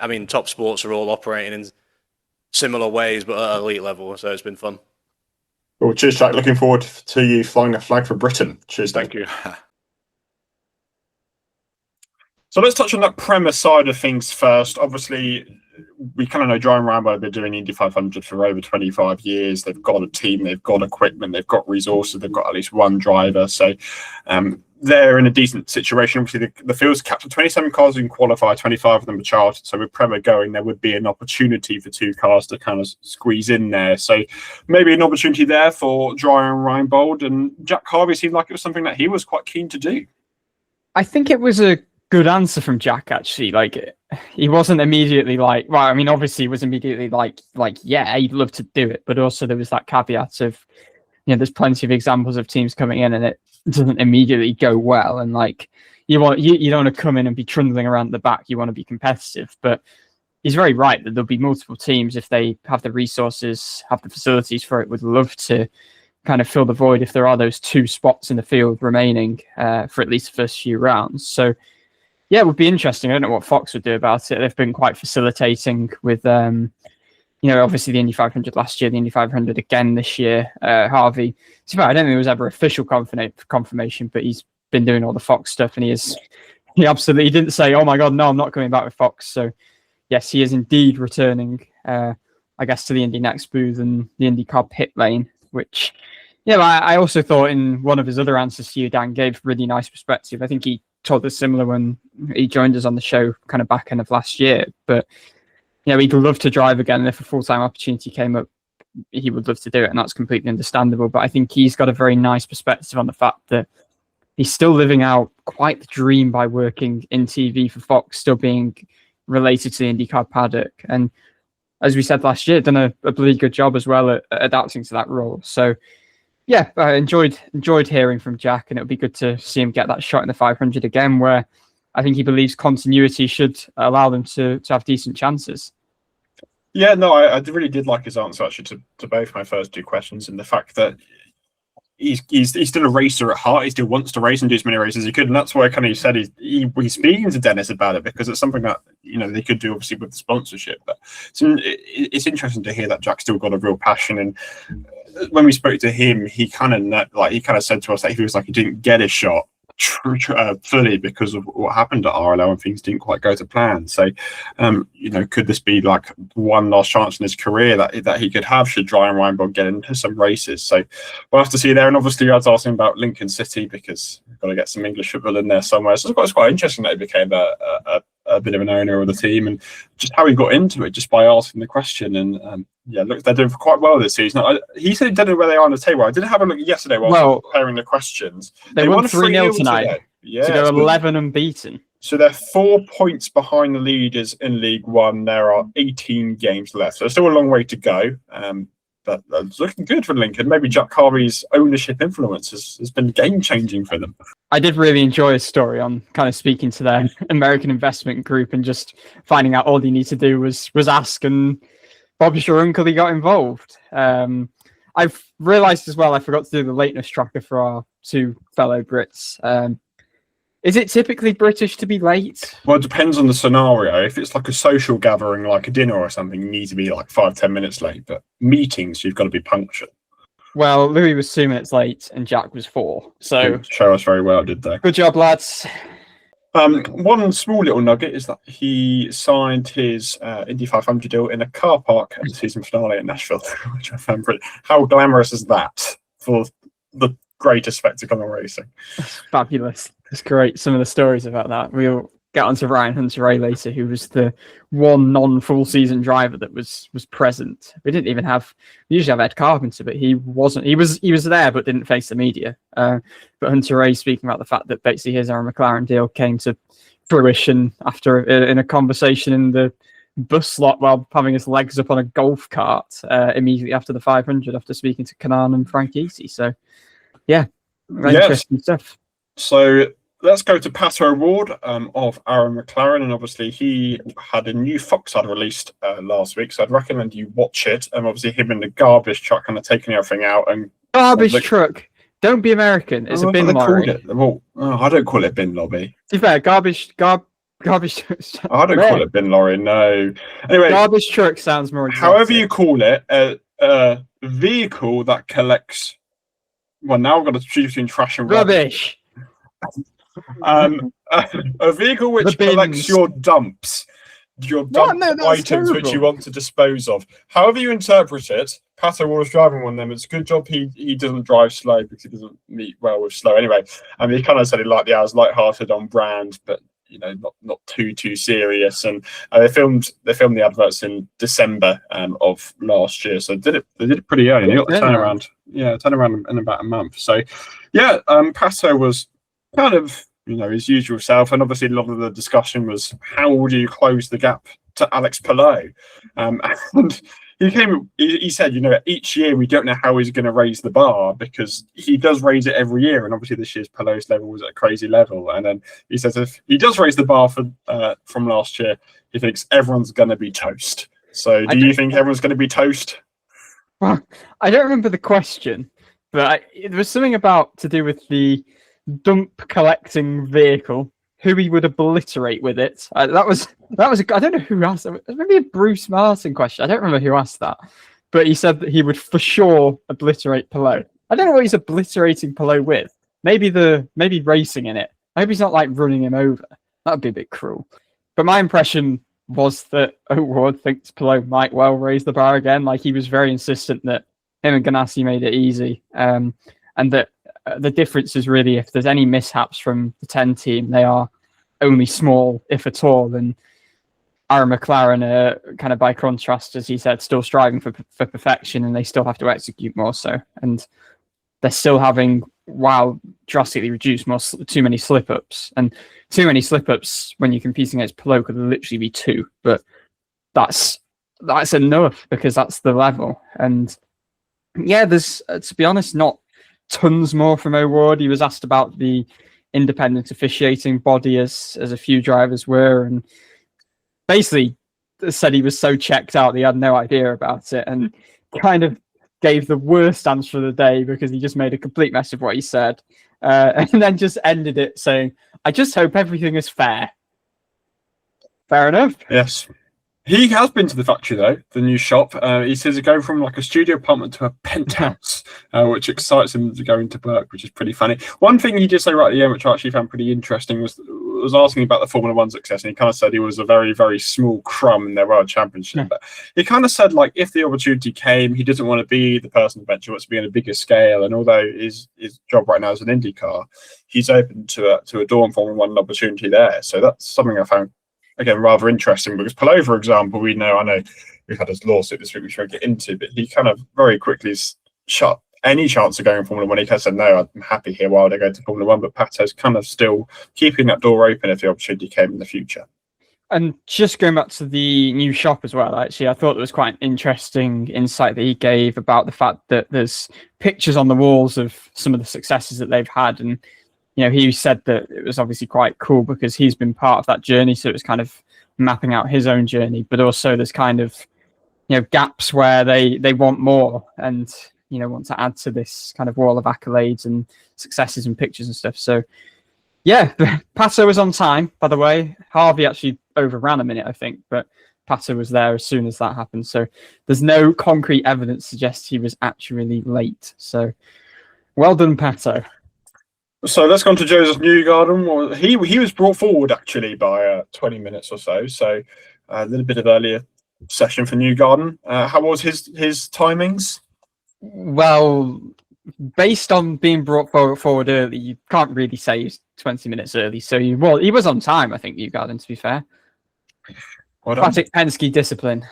mean, top sports are all operating in similar ways, but at elite level. So it's been fun.
Well, cheers, Jack. Looking forward to you flying a flag for Britain. Cheers,
thank you.
So let's touch on that Prema side of things first. Obviously, we kind of know Dreyer and Rambo have been doing Indy 500 for over 25 years. They've got a team, they've got equipment, they've got resources, they've got at least one driver. So they're in a decent situation. Obviously, the field's capped at 27 cars in qualify, 25 of them are chartered. So with Prema going, there would be an opportunity for 2 cars to kind of squeeze in there. So maybe an opportunity there for Dreyer and Reinbold. And Jack Harvey seemed like it was something that he was quite keen to do.
I think it was a good answer from Jack, actually. Like, he wasn't immediately like, well, I mean, obviously he was immediately like, yeah, he'd love to do it. But also there was that caveat of, there's plenty of examples of teams coming in and it doesn't immediately go well. And like, you don't want to come in and be trundling around the back. You want to be competitive. But he's very right that there'll be multiple teams, if they have the resources, have the facilities for it, would love to kind of fill the void if there are those 2 spots in the field remaining for at least the first few rounds. So yeah, it would be interesting. I don't know what Fox would do about it. They've been quite facilitating with, obviously the Indy 500 last year, the Indy 500 again this year. Harvey, I don't think there was ever official confirmation, but he's been doing all the Fox stuff, and he absolutely didn't say, "Oh my God, no, I'm not coming back with Fox." So yes, he is indeed returning, I guess, to the Indy Next booth and the IndyCar pit lane, which, I also thought in one of his other answers to you, Dan, gave really nice perspective. I think he told us similar when he joined us on the show kind of back end of last year, but he'd love to drive again, and if a full-time opportunity came up, he would love to do it, and that's completely understandable. But I think he's got a very nice perspective on the fact that he's still living out quite the dream by working in TV for Fox, still being related to the IndyCar paddock, and as we said last year, done a really good job as well at adapting to that role. So yeah, I enjoyed hearing from Jack, and it would be good to see him get that shot in the 500 again, where I think he believes continuity should allow them to have decent chances.
Yeah, no, I really did like his answer actually to both my first two questions, and the fact that he's still a racer at heart. He still wants to race and do as many races as he could, and that's why kind of he said he's speaking to Dennis about it, because it's something that they could do obviously with the sponsorship. But it's interesting to hear that Jack's still got a real passion. And when we spoke to him, he kind of said to us that he feels like he didn't get a shot fully because of what happened at RLO and things didn't quite go to plan. So, could this be like one last chance in his career that he could have should Ryan Weinberg get into some races? So we'll have to see there. And obviously, I was asking about Lincoln City because we've got to get some English football in there somewhere. So it's quite interesting that he became a bit of an owner of the team and just how he got into it just by asking the question. And look, they're doing quite well this season. He said he didn't know where they are on the table. I didn't have a look yesterday while I was preparing the questions.
They won 3-0 tonight to go 11 unbeaten.
So they're 4 points behind the leaders in League One. There are 18 games left. So there's still a long way to go. But it's looking good for Lincoln. Maybe Jack Harvey's ownership influence has been game-changing for them.
I did really enjoy his story on kind of speaking to their American investment group and just finding out all you need to do was ask, and Bob's your uncle, he got involved. I've realised as well I forgot to do the lateness tracker for our two fellow Brits. Is it typically British to be late?
Well, it depends on the scenario. If it's like a social gathering, like a dinner or something, you need to be like 5-10 minutes late. But meetings, you've got to be punctual.
Well, Louis was 2 minutes late and Jack was 4. So
didn't show us very well, did they?
Good job, lads.
One small little nugget is that he signed his Indy 500 deal in a car park at the season finale at Nashville, which I found pretty. How glamorous is that for the greatest spectacle in racing?
Fabulous. It's great. Some of the stories about that. We'll get on to Ryan Hunter-Reay later, who was the one non-full season driver that was present. We usually have Ed Carpenter, but he wasn't. He was there, but didn't face the media. But Hunter-Reay speaking about the fact that basically his Aaron McLaren deal came to fruition after in a conversation in the bus slot while having his legs up on a golf cart immediately after the 500, after speaking to Kanan and Frank Easy. So, yeah, interesting stuff.
So let's go to Pato Award of Aaron McLaren, and obviously he had a new Fox ad released last week, so I'd recommend you watch it. And obviously him in the garbage truck kind of taking everything out. And
garbage truck. Don't be American. It's a bin lorry.
Well, I don't call it bin lobby.
To be fair, garbage. I
don't call it bin lorry. No. Anyway,
garbage truck sounds more exotic.
However you call it, a vehicle that collects. Well, now we've got to choose between trash and
rubbish.
A vehicle which collects your dumps items which you want to dispose of. However you interpret it, Pato was driving one of them. It's a good job he doesn't drive slow because he doesn't meet well with slow. Anyway, he kind of said he liked the hours, light-hearted, on brand, but not too serious. And they filmed the adverts in December of last year, so they did it pretty early. They got the turnaround. Yeah, turnaround in about a month. So yeah, Pato was kind of his usual self, and obviously a lot of the discussion was how do you close the gap to Alex Palou, and he said each year we don't know how he's going to raise the bar, because he does raise it every year, and obviously this year's Palou's level was at a crazy level, and then he says if he does raise the bar from last year, he thinks everyone's going to be toast. So do you think everyone's going to be toast?
Well, I don't remember the question, but there was something to do with the dump collecting vehicle, who he would obliterate with it. That was I don't know who asked that. It was maybe a Bruce Martin question. I don't remember who asked that, but he said that he would for sure obliterate Palou. I don't know what he's obliterating Palou with. Maybe racing in it. I hope he's not like running him over. That would be a bit cruel. But my impression was that O'Ward thinks Palou might well raise the bar again. Like, he was very insistent that him and Ganassi made it easy, and that the difference is really if there's any mishaps from the 10 team, they are only small, if at all. And Aaron McLaren are kind of by contrast, as he said, still striving for perfection, and they still have to execute more so. And they're still having, while drastically reduced, too many slip-ups. And too many slip-ups when you're competing against Palou could literally be 2. But that's enough, because that's the level. And yeah, there's, to be honest, not tons more from O'Ward. He was asked about the independent officiating body as a few drivers were, and basically said he was so checked out that he had no idea about it, and kind of gave the worst answer of the day because he just made a complete mess of what he said, and then just ended it saying, "I just hope everything is fair." Fair enough.
Yes. He has been to the factory, though, the new shop. He says he's going from like a studio apartment to a penthouse, which excites him to go into work, which is pretty funny. One thing he did say right at the end, which I actually found pretty interesting, was asking about the Formula One success, and he kind of said he was a very, very small crumb in their world championship. But he kind of said, like, if the opportunity came, he doesn't want to be the person who wants to be on a bigger scale. And although his job right now is an IndyCar, he's open to a Dawn Formula One opportunity there. So that's something I found, again, rather interesting, because Palou, for example, I know we've had his lawsuit this week, which we won't get into, but he kind of very quickly shut any chance of going Formula One. He kind of said, no, I'm happy here while they go to Formula One, but Pato's kind of still keeping that door open if the opportunity came in the future.
And just going back to the new shop as well, actually, I thought there was quite an interesting insight that he gave about the fact that there's pictures on the walls of some of the successes that they've had, and he said that it was obviously quite cool because he's been part of that journey. So it was kind of mapping out his own journey, but also there's kind of, gaps where they want more and, want to add to this kind of wall of accolades and successes and pictures and stuff. So yeah, Pato was on time, by the way. Harvey actually overran a minute, I think, but Pato was there as soon as that happened. So there's no concrete evidence to suggest he was actually late. So well done, Pato.
So let's go on to Joseph Newgarden. Well, he was brought forward actually by 20 minutes or so. So a little bit of earlier session for Newgarden. How was his timings?
Well, based on being brought forward early, you can't really say he's 20 minutes early. So he was on time, I think, Newgarden, to be fair.
Well done.
Classic Penske discipline.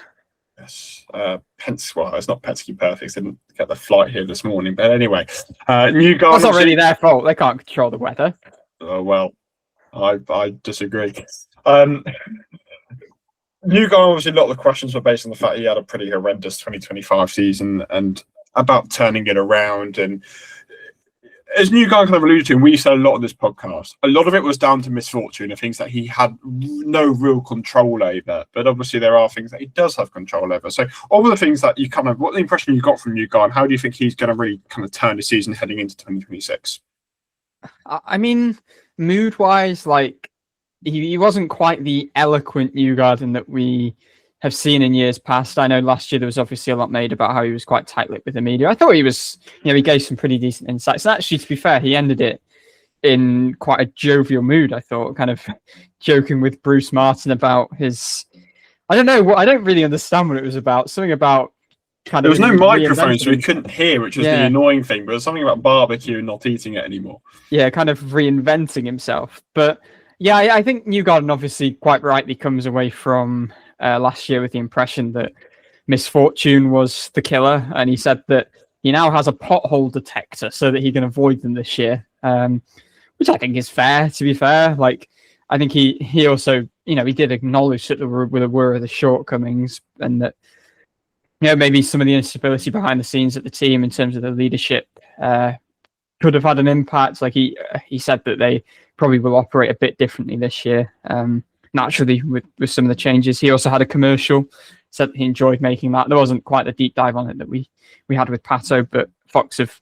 Yes, well, it's not Penske perfect. They didn't get the flight here this morning, but anyway, Newgarden.
That's not really their fault. They can't control the weather.
Well, I disagree. Newgarden, obviously, a lot of the questions were based on the fact he had a pretty horrendous 2025 season and about turning it around. And as Newgarden kind of alluded to, and we said a lot of this podcast, a lot of it was down to misfortune and things that he had no real control over. But obviously, there are things that he does have control over. So, all of the things that you what the impression you got from Newgarden, how do you think he's going to really kind of turn the season heading into 2026?
I mean, mood-wise, like, he wasn't quite the eloquent Newgarden that we have seen in years past. I know last year there was obviously a lot made about how he was quite tight-lipped with the media. I thought he was, he gave some pretty decent insights. And actually, to be fair, he ended it in quite a jovial mood, I thought, kind of joking with Bruce Martin about his, I don't know, I don't really understand what it was about. Something about kind
there
of...
was no microphone, so we couldn't hear, which was the annoying thing, but it was something about barbecue and not eating it anymore. Yeah,
kind of reinventing himself. But yeah, I think Newgarden obviously quite rightly comes away from last year with the impression that misfortune was the killer, and he said that he now has a pothole detector so that he can avoid them this year, which I think is fair, to be fair. Like, I think he also, he did acknowledge that there were the shortcomings, and that, maybe some of the instability behind the scenes at the team in terms of the leadership could have had an impact. Like, he said that they probably will operate a bit differently this year, naturally, with some of the changes. He also had a commercial, said that he enjoyed making that. There wasn't quite the deep dive on it that we had with Pato, but Fox have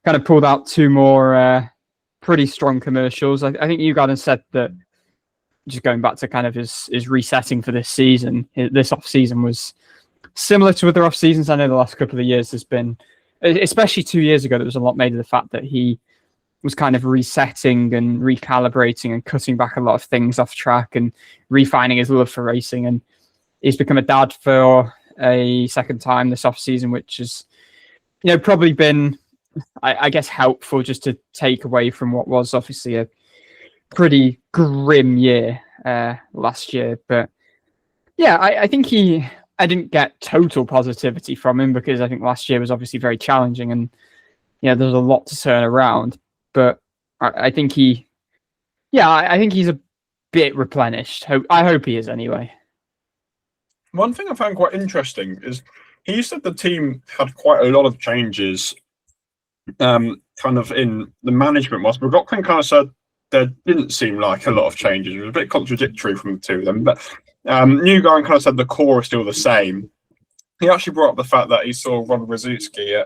kind of pulled out two more pretty strong commercials. I think Newgarden said that, just going back to kind of his resetting for this season, this off-season was similar to other off-seasons. I know the last couple of years there's been, especially 2 years ago, there was a lot made of the fact that he was kind of resetting and recalibrating and cutting back a lot of things off track and refining his love for racing. And he's become a dad for a second time this off season, which has, probably been, I guess, helpful just to take away from what was obviously a pretty grim year last year. But yeah, I think I didn't get total positivity from him, because I think last year was obviously very challenging and there's a lot to turn around. But I think I think he's a bit replenished. I hope he is anyway.
One thing I found quite interesting is he said the team had quite a lot of changes kind of in the management was. McLaughlin kind of said there didn't seem like a lot of changes. It was a bit contradictory from the two of them, but Newgarden kind of said the core is still the same. He actually brought up the fact that he saw Robert Rzucki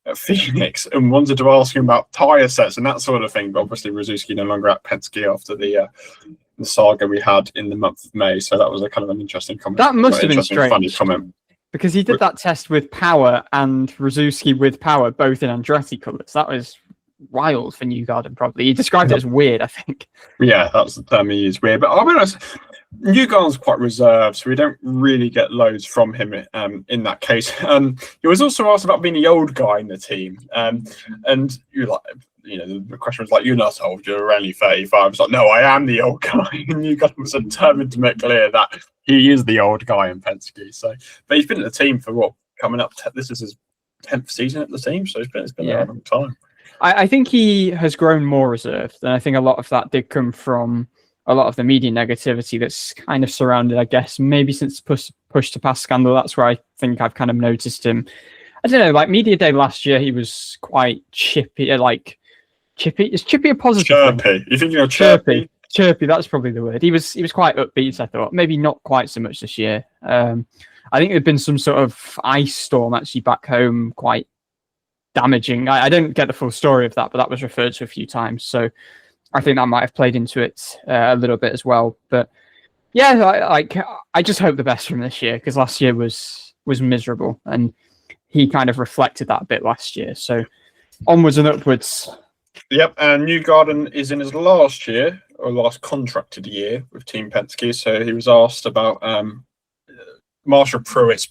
at Phoenix and wanted to ask him about tyre sets and that sort of thing. But obviously, Rzucki no longer at Penske after the saga we had in the month of May. So that was a kind of an interesting comment.
That must have been strange.
Funny comment.
Because he did that test with power and Rzucki with power, both in Andretti colours. That was wild for Newgarden, probably. He described it as weird, I think.
Yeah, that's the term he used, weird. But I'll be honest, Newgarden's quite reserved, so we don't really get loads from him in that case. He was also asked about being the old guy in the team. And you're like, the question was like, you're not old, you're only 35. It's like, no, I am the old guy. And Newgarden was determined to make clear that he is the old guy in Penske. So, but he's been at the team for what, coming up, this is his 10th season at the team, so it's been a long time.
I think he has grown more reserved, and I think a lot of that did come from a lot of the media negativity that's kind of surrounded, I guess, maybe since the push to pass scandal. That's where I think I've kind of noticed him. I don't know, like Media Day last year, he was quite chippy, chippy. Is chippy a positive
chirpy
thing?
You think you're chirpy?
Chirpy, that's probably the word. He was quite upbeat, I thought. Maybe not quite so much this year. I think there'd been some sort of ice storm actually back home, quite damaging. I don't get the full story of that, but that was referred to a few times. So I think that might have played into it a little bit as well. But yeah, I just hope the best from this year, because last year was miserable, and he kind of reflected that a bit last year. So onwards and upwards. Yep,
and Newgarden is in his last year, or last contracted year with Team Penske. So he was asked about Marshall Pruitt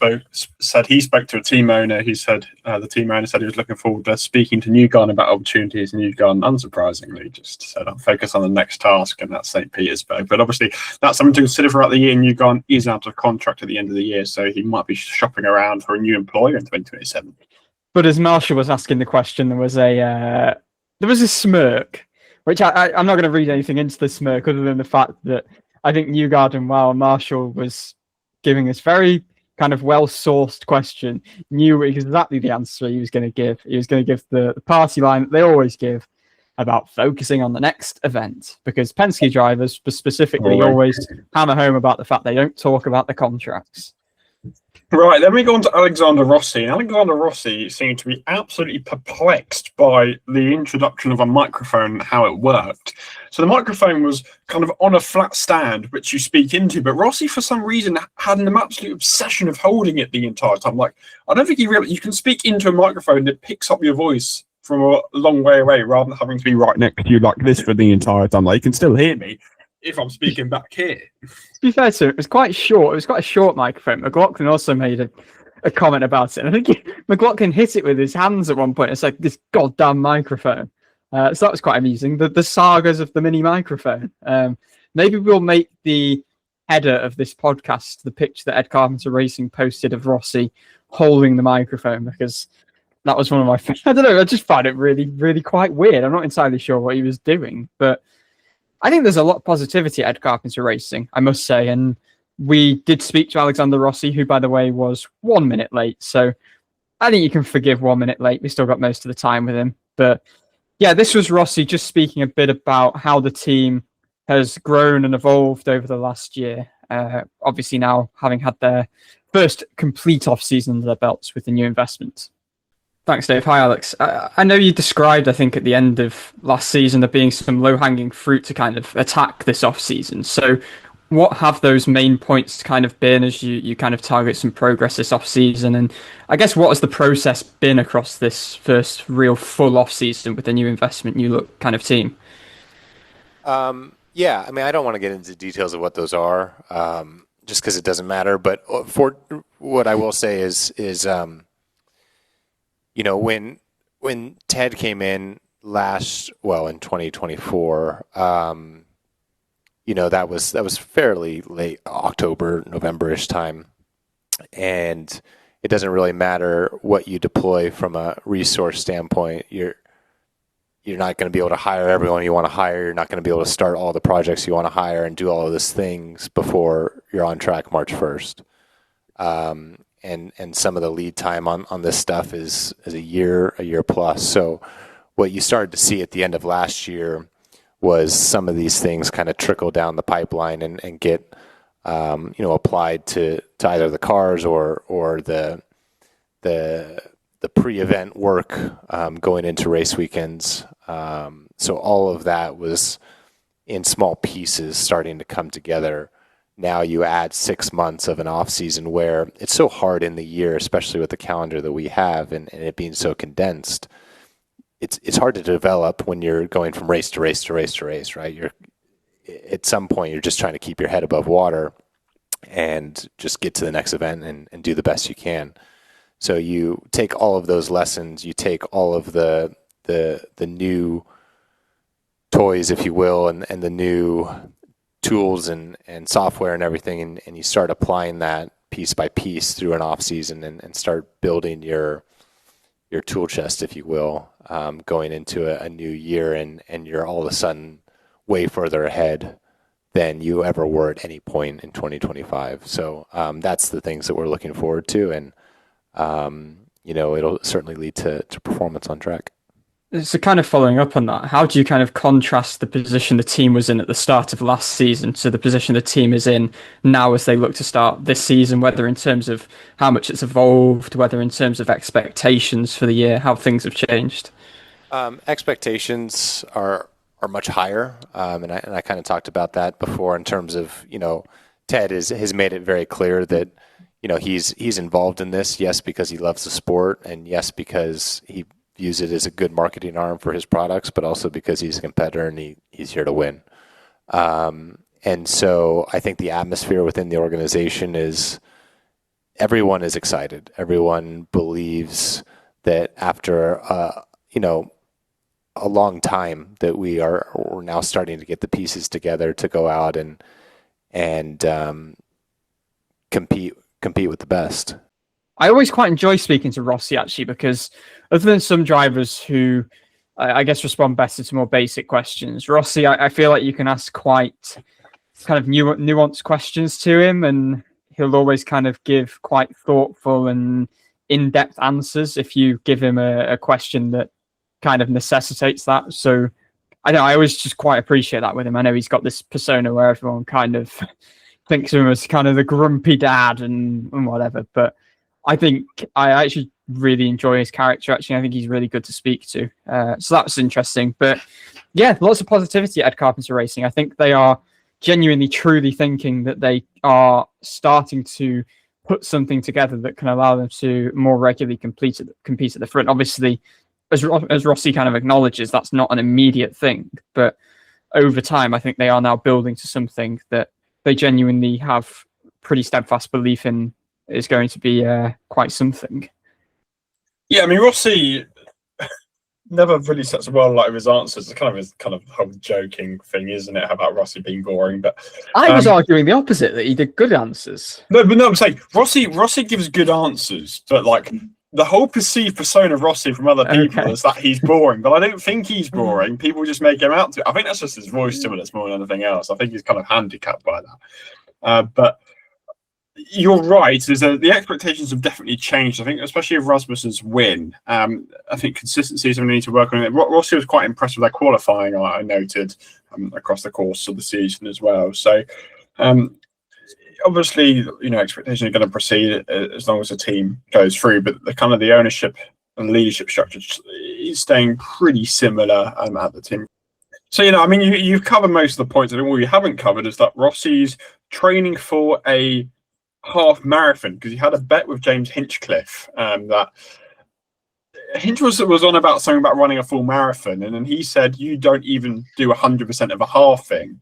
said he spoke to a team owner. He said the team owner said he was looking forward to speaking to Newgarden about opportunities. And Newgarden, unsurprisingly, just said, "I'll focus on the next task," and that's St. Petersburg. But obviously, that's something to consider throughout the year. Newgarden is out of contract at the end of the year, so he might be shopping around for a new employer in 2027.
But as Marshall was asking the question, there was a smirk, which I'm not going to read anything into the smirk other than the fact that I think Newgarden, while Marshall was giving this very kind of well-sourced question, knew exactly the answer he was going to give. He was going to give the party line that they always give about focusing on the next event, because Penske drivers specifically always hammer home about the fact they don't talk about the contracts.
Right, then we go on to Alexander Rossi. And Alexander Rossi seemed to be absolutely perplexed by the introduction of a microphone and how it worked. So the microphone was kind of on a flat stand, which you speak into, but Rossi, for some reason, had an absolute obsession of holding it the entire time. Like, I don't think he realized you can speak into a microphone that picks up your voice from a long way away rather than having to be right next to you like this for the entire time. Like, you can still hear me if I'm speaking back here.
To be fair to it, it was quite short. It was quite a short microphone. McLaughlin also made a comment about it. And I think McLaughlin hit it with his hands at one point. It's like, this goddamn microphone. So that was quite amusing. The sagas of the mini microphone. Maybe we'll make the header of this podcast the picture that Ed Carpenter Racing posted of Rossi holding the microphone, because that was one of my I don't know, I just found it really, really quite weird. I'm not entirely sure what he was doing, but I think there's a lot of positivity at Ed Carpenter Racing, I must say. And we did speak to Alexander Rossi, who, by the way, was 1 minute late. So I think you can forgive 1 minute late. We still got most of the time with him. But yeah, this was Rossi just speaking a bit about how the team has grown and evolved over the last year. Obviously now having had their first complete off-season under their belts with the new investment. Thanks, Dave. Hi, Alex. I know you described, I think, at the end of last season, there being some low-hanging fruit to kind of attack this off-season. So what have those main points kind of been as you kind of target some progress this off-season? And I guess what has the process been across this first real full off-season with the new investment, new look kind of team?
Yeah, I mean, I don't want to get into details of what those are, just because it doesn't matter. But for what I will say is you know, when Ted came in in 2024, you know, that was fairly late October, November-ish time, and it doesn't really matter what you deploy from a resource standpoint. You're not going to be able to hire everyone you want to hire. You're not going to be able to start all the projects you want to hire and do all of these things before you're on track March 1st. and some of the lead time on this stuff is a year plus. So what you started to see at the end of last year was some of these things kind of trickle down the pipeline and get applied to either the cars or the pre-event work going into race weekends. So all of that was in small pieces starting to come together. Now you add 6 months of an off season where it's so hard in the year, especially with the calendar that we have and it being so condensed. It's hard to develop when you're going from race to race to race to race, right? You're at some point you're just trying to keep your head above water and just get to the next event and do the best you can. So you take all of those lessons, you take all of the new toys, if you will, and the new tools and software and everything, and you start applying that piece by piece through an off season and start building your tool chest, if you will, going into a new year, and you're all of a sudden way further ahead than you ever were at any point in 2025. So that's the things that we're looking forward to, and it'll certainly lead to performance on track.
So kind of following up on that, how do you kind of contrast the position the team was in at the start of last season to the position the team is in now as they look to start this season, whether in terms of how much it's evolved, whether in terms of expectations for the year, how things have changed?
Expectations are much higher, and I kind of talked about that before in terms of, Ted has made it very clear that, he's involved in this, yes, because he loves the sport, and yes, because he views it as a good marketing arm for his products, but also because he's a competitor and he's here to win. And so I think the atmosphere within the organization is everyone is excited. Everyone believes that after a long time that we're now starting to get the pieces together to go out and compete with the best.
I always quite enjoy speaking to Rossi, actually, because other than some drivers who I guess respond better to more basic questions, Rossi, I feel like you can ask quite kind of nuanced questions to him, and he'll always kind of give quite thoughtful and in-depth answers if you give him a question that kind of necessitates that. So I always just quite appreciate that with him. I know he's got this persona where everyone kind of thinks of him as kind of the grumpy dad and whatever, but I think I actually really enjoy his character. Actually, I think he's really good to speak to. So that was interesting. But yeah, lots of positivity at Ed Carpenter Racing. I think they are genuinely, truly thinking that they are starting to put something together that can allow them to more regularly compete at the front. Obviously, as Rossi kind of acknowledges, that's not an immediate thing. But over time, I think they are now building to something that they genuinely have pretty steadfast belief in is going to be quite something.
Yeah, I mean, Rossi never really sets a well light of his answers. It's kind of the whole joking thing, isn't it, about Rossi being boring? But
I was arguing the opposite, that he did good answers.
No, I'm saying Rossi gives good answers, but like the whole perceived persona of Rossi from other people is that he's boring. But I don't think he's boring. People just make him out to. I think that's just his voice to it. It's more than anything else. I think he's kind of handicapped by that. But you're right. The expectations have definitely changed. I think, especially with Rasmussen's win. I think consistency is something we need to work on. Rossi was quite impressed with their qualifying. I noted across the course of the season as well. So obviously, expectations are going to proceed as long as the team goes through. But the ownership and leadership structure is staying pretty similar at the team. So you've covered most of the points. I think what you haven't covered is that Rossi's training for a half marathon, because he had a bet with James Hinchcliffe that Hinch was on about something about running a full marathon, and then he said, you don't even do 100% of a half thing.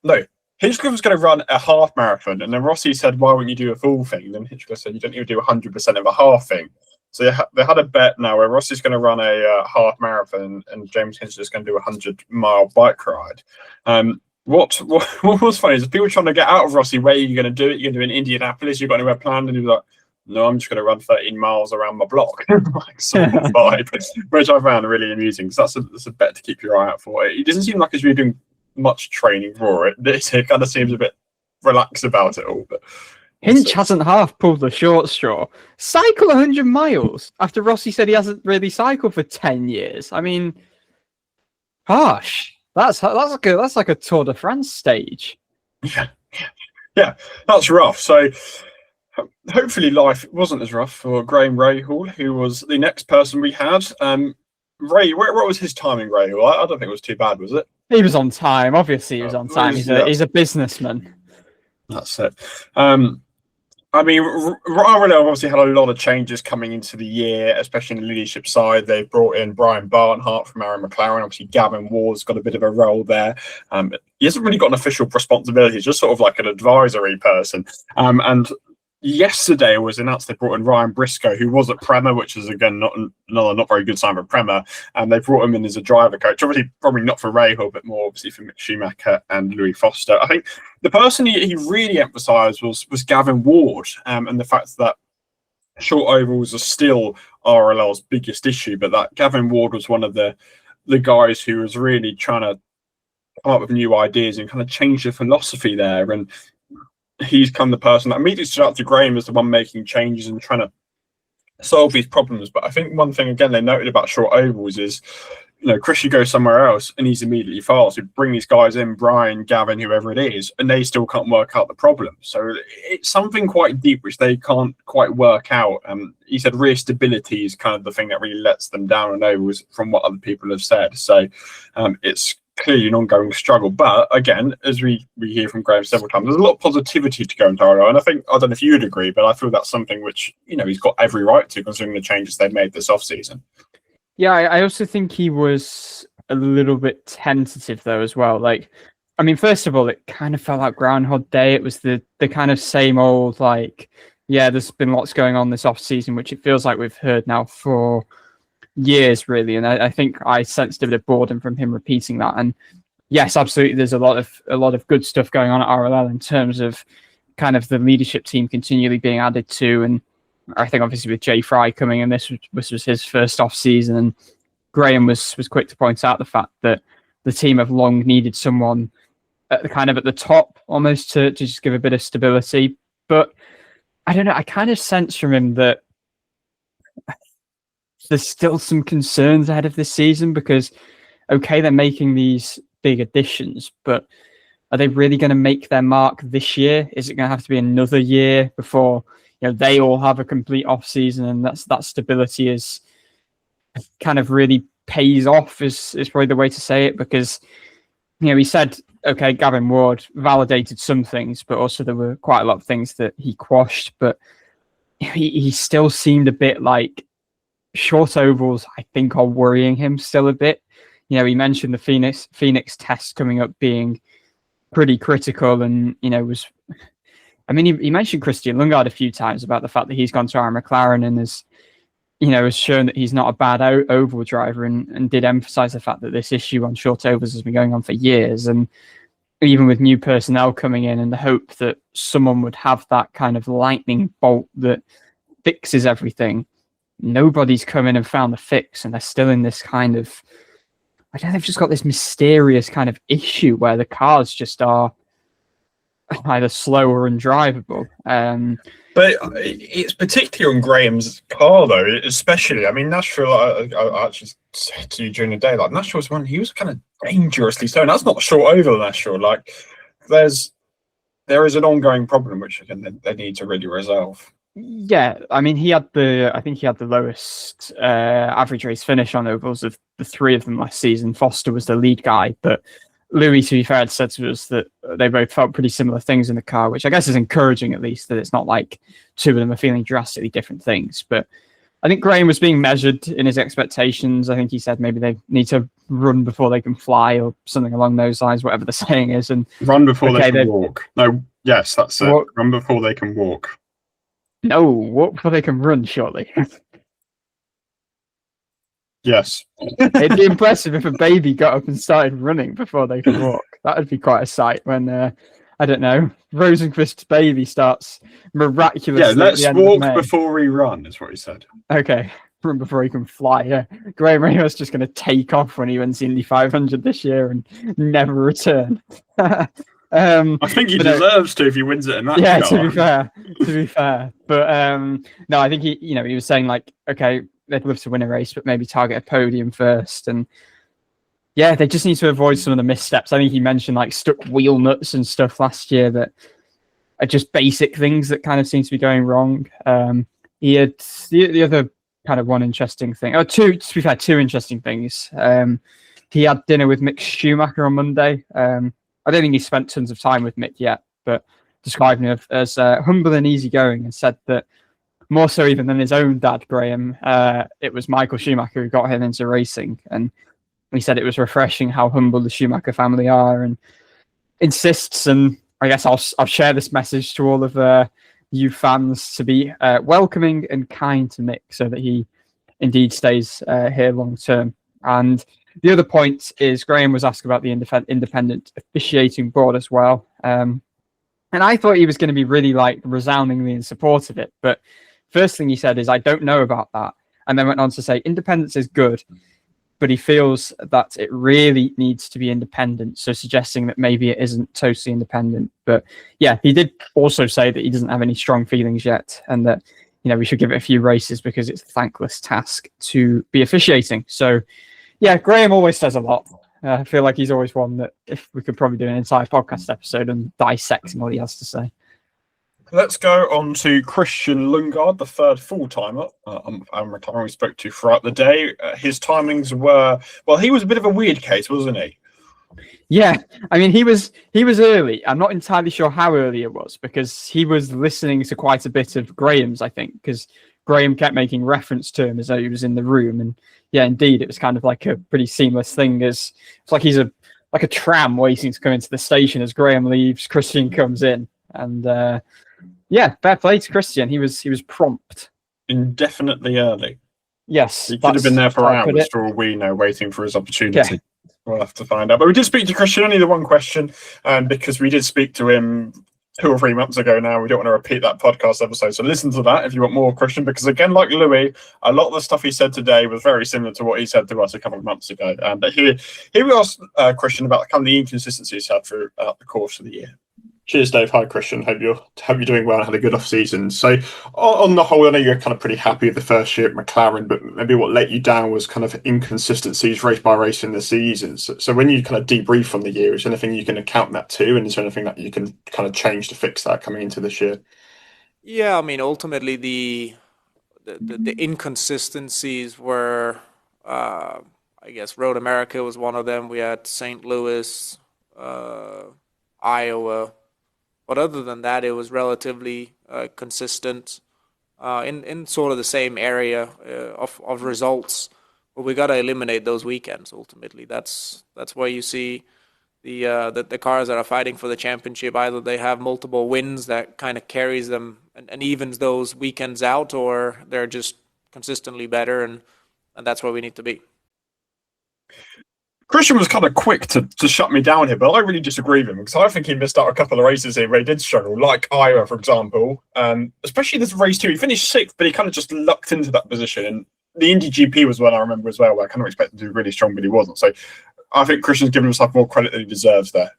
No, Hinchcliffe was going to run a half marathon, and then Rossi said, why wouldn't you do a full thing? And then Hinchcliffe said, you don't even do 100% of a half thing. So they had a bet now where Rossi's going to run a half marathon and James Hinch is going to do a 100-mile bike ride. What was funny is people trying to get out of Rossi, where are you going to do it? You're going to do it in Indianapolis? You've got anywhere planned? And he was like, no, I'm just going to run 13 miles around my block. Which I found really amusing, because that's a bet to keep your eye out for. It doesn't seem like he's really doing much training for it. It kind of seems a bit relaxed about it all. But
Hinch hasn't half pulled the short straw. Cycle 100 miles after Rossi said he hasn't really cycled for 10 years. I mean, harsh. That's like a Tour de France stage.
Yeah, that's rough. So hopefully life wasn't as rough for Graham Rahal, who was the next person we had. Ray, what was his timing, Rahal? I don't think it was too bad, was it?
He was on time. Obviously, he was on time. He's a businessman.
That's it. I mean, RLL obviously had a lot of changes coming into the year, especially in the leadership side. They brought in Brian Barnhart from Aaron McLaren. Obviously, Gavin Ward's got a bit of a role there. He hasn't really got an official responsibility. He's just sort of like an advisory person. And yesterday it was announced they brought in Ryan Briscoe, who was at Prema, which is again not very good sign for Prema. And they brought him in as a driver coach. Obviously, probably not for Rahal, but more obviously for Mick Schumacher and Louis Foster. I think the person he really emphasised was Gavin Ward, and the fact that short ovals are still RLL's biggest issue, but that Gavin Ward was one of the guys who was really trying to come up with new ideas and kind of change the philosophy there. And he's come the person that immediately stood out to Graham as the one making changes and trying to solve these problems. But I think one thing, again, they noted about short ovals is, Chris, you go somewhere else and he's immediately fast. You bring these guys in, Brian, Gavin, whoever it is, and they still can't work out the problem. So it's something quite deep which they can't quite work out. He said rear stability is kind of the thing that really lets them down on ovals from what other people have said. So it's clearly an ongoing struggle. But again, as we hear from Graham several times, there's a lot of positivity to go into RLL. And I don't know if you'd agree, but I feel that's something which, he's got every right to, considering the changes they've made this off-season.
Yeah, I also think he was a little bit tentative though as well. First of all, it kind of felt like Groundhog Day. It was the kind of same old, there's been lots going on this off-season, which it feels like we've heard now for years, really. And I think I sensed a bit of boredom from him repeating that. And yes, absolutely, there's a lot of good stuff going on at RLL in terms of kind of the leadership team continually being added to. And I think obviously with Jay Fry coming in, this was his first off season, and Graham was quick to point out the fact that the team have long needed someone at the top almost to just give a bit of stability. But I don't know, I kind of sense from him that there's still some concerns ahead of this season, because okay, they're making these big additions, but are they really going to make their mark this year? Is it going to have to be another year before they all have a complete off season, and that stability is kind of really pays off is probably the way to say it? Because he said, okay, Gavin Ward validated some things, but also there were quite a lot of things that he quashed. But he still seemed a bit like short ovals, I think, are worrying him still a bit. He mentioned the Phoenix test coming up being pretty critical, and he mentioned Christian Lundgaard a few times about the fact that he's gone to Aaron McLaren and has shown that he's not a bad oval driver, and did emphasize the fact that this issue on short ovals has been going on for years. And even with new personnel coming in and the hope that someone would have that kind of lightning bolt that fixes everything, nobody's come in and found the fix, and they're still in this kind of, I don't know, they've just got this mysterious kind of issue where the cars just are either slower and drivable.
But it's particularly on Graham's car, though, especially. I mean, Nashville, I actually said to you during the day, Nashville's one, he was kind of dangerously slow. And that's not short oval Nashville. There is an ongoing problem, which again, they need to really resolve.
Yeah, I mean, I think he had the lowest average race finish on ovals of the three of them last season. Foster was the lead guy, but Louis, to be fair, had said to us that they both felt pretty similar things in the car, which I guess is encouraging, at least, that it's not like two of them are feeling drastically different things. But I think Graham was being measured in his expectations. I think he said maybe they need to run before they can fly, or something along those lines, whatever the saying is. And
run before they can walk. No, yes, that's it. Run before they can walk.
No, walk before they can run, surely.
Yes.
It'd be impressive if a baby got up and started running before they could walk. That would be quite a sight when, I don't know, Rosenquist's baby starts miraculously.
Yeah, let's walk before we run, is what he said.
Okay, run before he can fly, yeah. Graham Rahal's just going to take off when he wins the Indy 500 this year and never return.
I think he deserves to if he wins it in that.
Yeah,
car.
to be fair. But no, I think he was saying like, okay, they'd love to win a race, but maybe target a podium first. And yeah, they just need to avoid some of the missteps. I think he mentioned like stuck wheel nuts and stuff last year that are just basic things that kind of seem to be going wrong. He had the other kind of one interesting thing, two interesting things. He had dinner with Mick Schumacher on Monday. I don't think he spent tons of time with Mick yet, but described him as humble and easygoing, and said that more so even than his own dad, Graham, it was Michael Schumacher who got him into racing. And he said it was refreshing how humble the Schumacher family are, and insists, and I guess I'll share this message to all of you fans, to be welcoming and kind to Mick so that he indeed stays here long term. And the other point is Graham was asked about the independent officiating board as well. And I thought he was going to be really like resoundingly in support of it. But first thing he said is, I don't know about that. And then went on to say independence is good, but he feels that it really needs to be independent. So suggesting that maybe it isn't totally independent. But yeah, he did also say that he doesn't have any strong feelings yet, and that, we should give it a few races because it's a thankless task to be officiating. So yeah, Graham always says a lot. I feel like he's always one that if we could probably do an entire podcast episode and dissecting what he has to say.
Let's go on to Christian Lundgaard, the third full-timer we spoke to throughout the day. His timings were, he was a bit of a weird case, wasn't he?
Yeah, I mean, he was early. I'm not entirely sure how early it was, because he was listening to quite a bit of Graham's, I think, because Graham kept making reference to him as though he was in the room. And yeah, indeed, it was kind of like a pretty seamless thing. It's like he's like a tram waiting to come into the station as Graham leaves, Christian comes in. And yeah, fair play to Christian. He was prompt.
Indefinitely early.
Yes.
He could have been there for hours for all we know, waiting for his opportunity. Yeah. We'll have to find out. But we did speak to Christian, only the one question, because we did speak to him 2 or 3 months ago now. We don't want to repeat that podcast episode. So listen to that if you want more, Christian, because again, like Louis, a lot of the stuff he said today was very similar to what he said to us a couple of months ago. But here we asked Christian about kind of the inconsistencies he had throughout the course of the year. Cheers, Dave. Hi, Christian. Hope you're doing well and had a good off season. So, on the whole, I know you're kind of pretty happy with the first year at McLaren, but maybe what let you down was kind of inconsistencies race by race in the season. So when you kind of debrief on the year, is there anything you can account that to, and is there anything that you can kind of change to fix that coming into this year?
Yeah, I mean, ultimately the inconsistencies were, I guess, Road America was one of them. We had St. Louis, Iowa. But other than that, it was relatively consistent in sort of the same area of results. But we got to eliminate those weekends. Ultimately, that's where you see the cars that are fighting for the championship. Either they have multiple wins that kind of carries them and evens those weekends out, or they're just consistently better, and that's where we need to be.
Christian was kind of quick to shut me down here, but I really disagree with him, because I think he missed out a couple of races here where he did struggle, like Iowa, for example. Especially this race 2. He finished 6th, but he kind of just lucked into that position. And the Indy GP was one I remember as well, where I kind of expected him to be really strong, but he wasn't. So I think Christian's given himself more credit than he deserves there.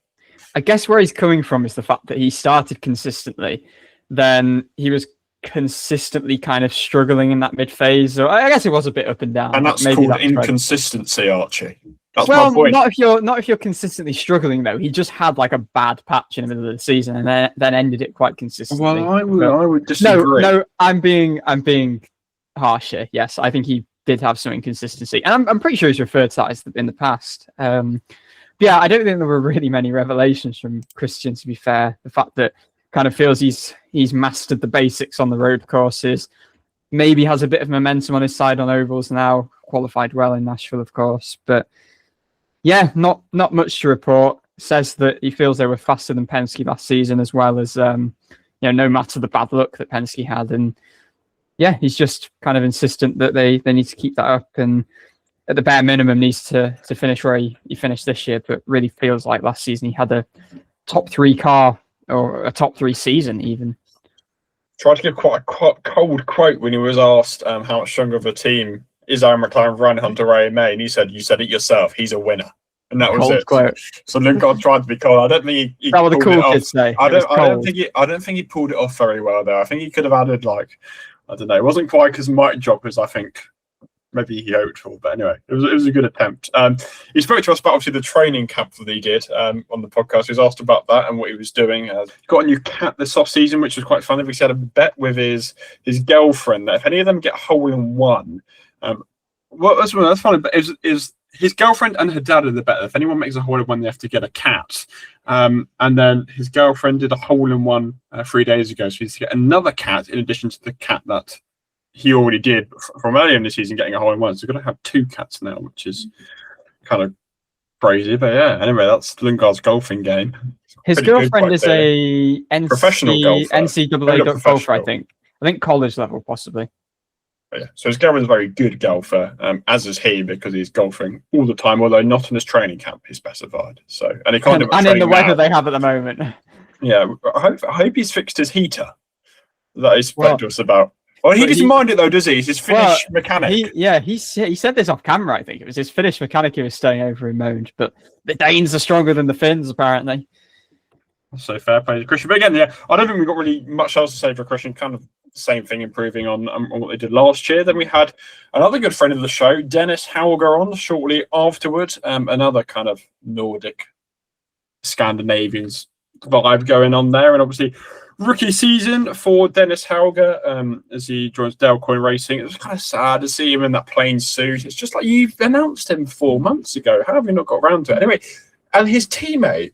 I guess where he's coming from is the fact that he started consistently, then he was consistently kind of struggling in that mid phase. So I guess it was a bit up and down.
And that's called inconsistency, Archie. That's
well,
my point.
not if you're consistently struggling though. He just had like a bad patch in the middle of the season and then ended it quite consistently.
Well, I would disagree.
No, I'm being harsher. Yes, I think he did have some inconsistency, and I'm pretty sure he's referred to that in the past. Yeah, I don't think there were really many revelations from Christian, to be fair. The fact that kind of feels he's mastered the basics on the road courses, maybe has a bit of momentum on his side on ovals now, qualified well in Nashville, of course. But yeah, not much to report. Says that he feels they were faster than Penske last season, as well as, no matter the bad luck that Penske had. And yeah, he's just kind of insistent that they need to keep that up, and at the bare minimum needs to finish where he finished this year, but really feels like last season he had a top 3 car, or a top 3 season even.
Tried to give quite a cold quote when he was asked how much stronger of a team is Aaron McLaren run Hunter Ray May, and he said, "You said it yourself. He's a winner." and that was
Cold
it.
quote.
So Lundgaard tried to be cold. I don't think he
Is that what the
pulled
cool
it off.
kids say?
I
It was
don't
cold.
think he pulled it off very well there. I think he could have added I don't know. It wasn't quite as mic drop as I think maybe he hoped for, but anyway, it was a good attempt. He spoke to us about obviously the training camp that he did on the podcast. He was asked about that and what he was doing. He got a new cat this off season, which was quite fun. He had a bet with his girlfriend that if any of them get hole in one, that's funny. But is his girlfriend and her dad are the bet. If anyone makes a hole in one, they have to get a cat. And then his girlfriend did a hole in one 3 days ago, so he's to get another cat in addition to the cat that he already did from earlier in the season, getting a hole in one. So we're going to have 2 cats now, which is kind of crazy. But yeah, anyway, that's Lundgaard's golfing game.
His girlfriend is a
professional golfer.
NCAA golfer, I think. I think college level, possibly.
Yeah. So his girlfriend's a very good golfer, as is he, because he's golfing all the time, although not in his training camp, he specified. So, and he can't do
and in the weather they have at the moment.
Yeah, I hope he's fixed his heater that he spoke to us about. Well, he doesn't mind it though, does he? He's his Finnish mechanic.
He said this off camera. I think it was his Finnish mechanic who was staying over in moaned, but the Danes are stronger than the Finns, apparently.
So fair play to Christian. But again, yeah, I don't think we've got really much else to say for Christian. Kind of the same thing, improving on what they did last year. Then we had another good friend of the show, Dennis Hauger, on shortly afterwards. Another kind of Nordic, Scandinavians vibe going on there, and obviously rookie season for Dennis Hauger as he joins Dale Coyne Racing. It was kind of sad to see him in that plain suit. It's just like, you've announced him 4 months ago. How have you not got around to it? Anyway, and his teammate,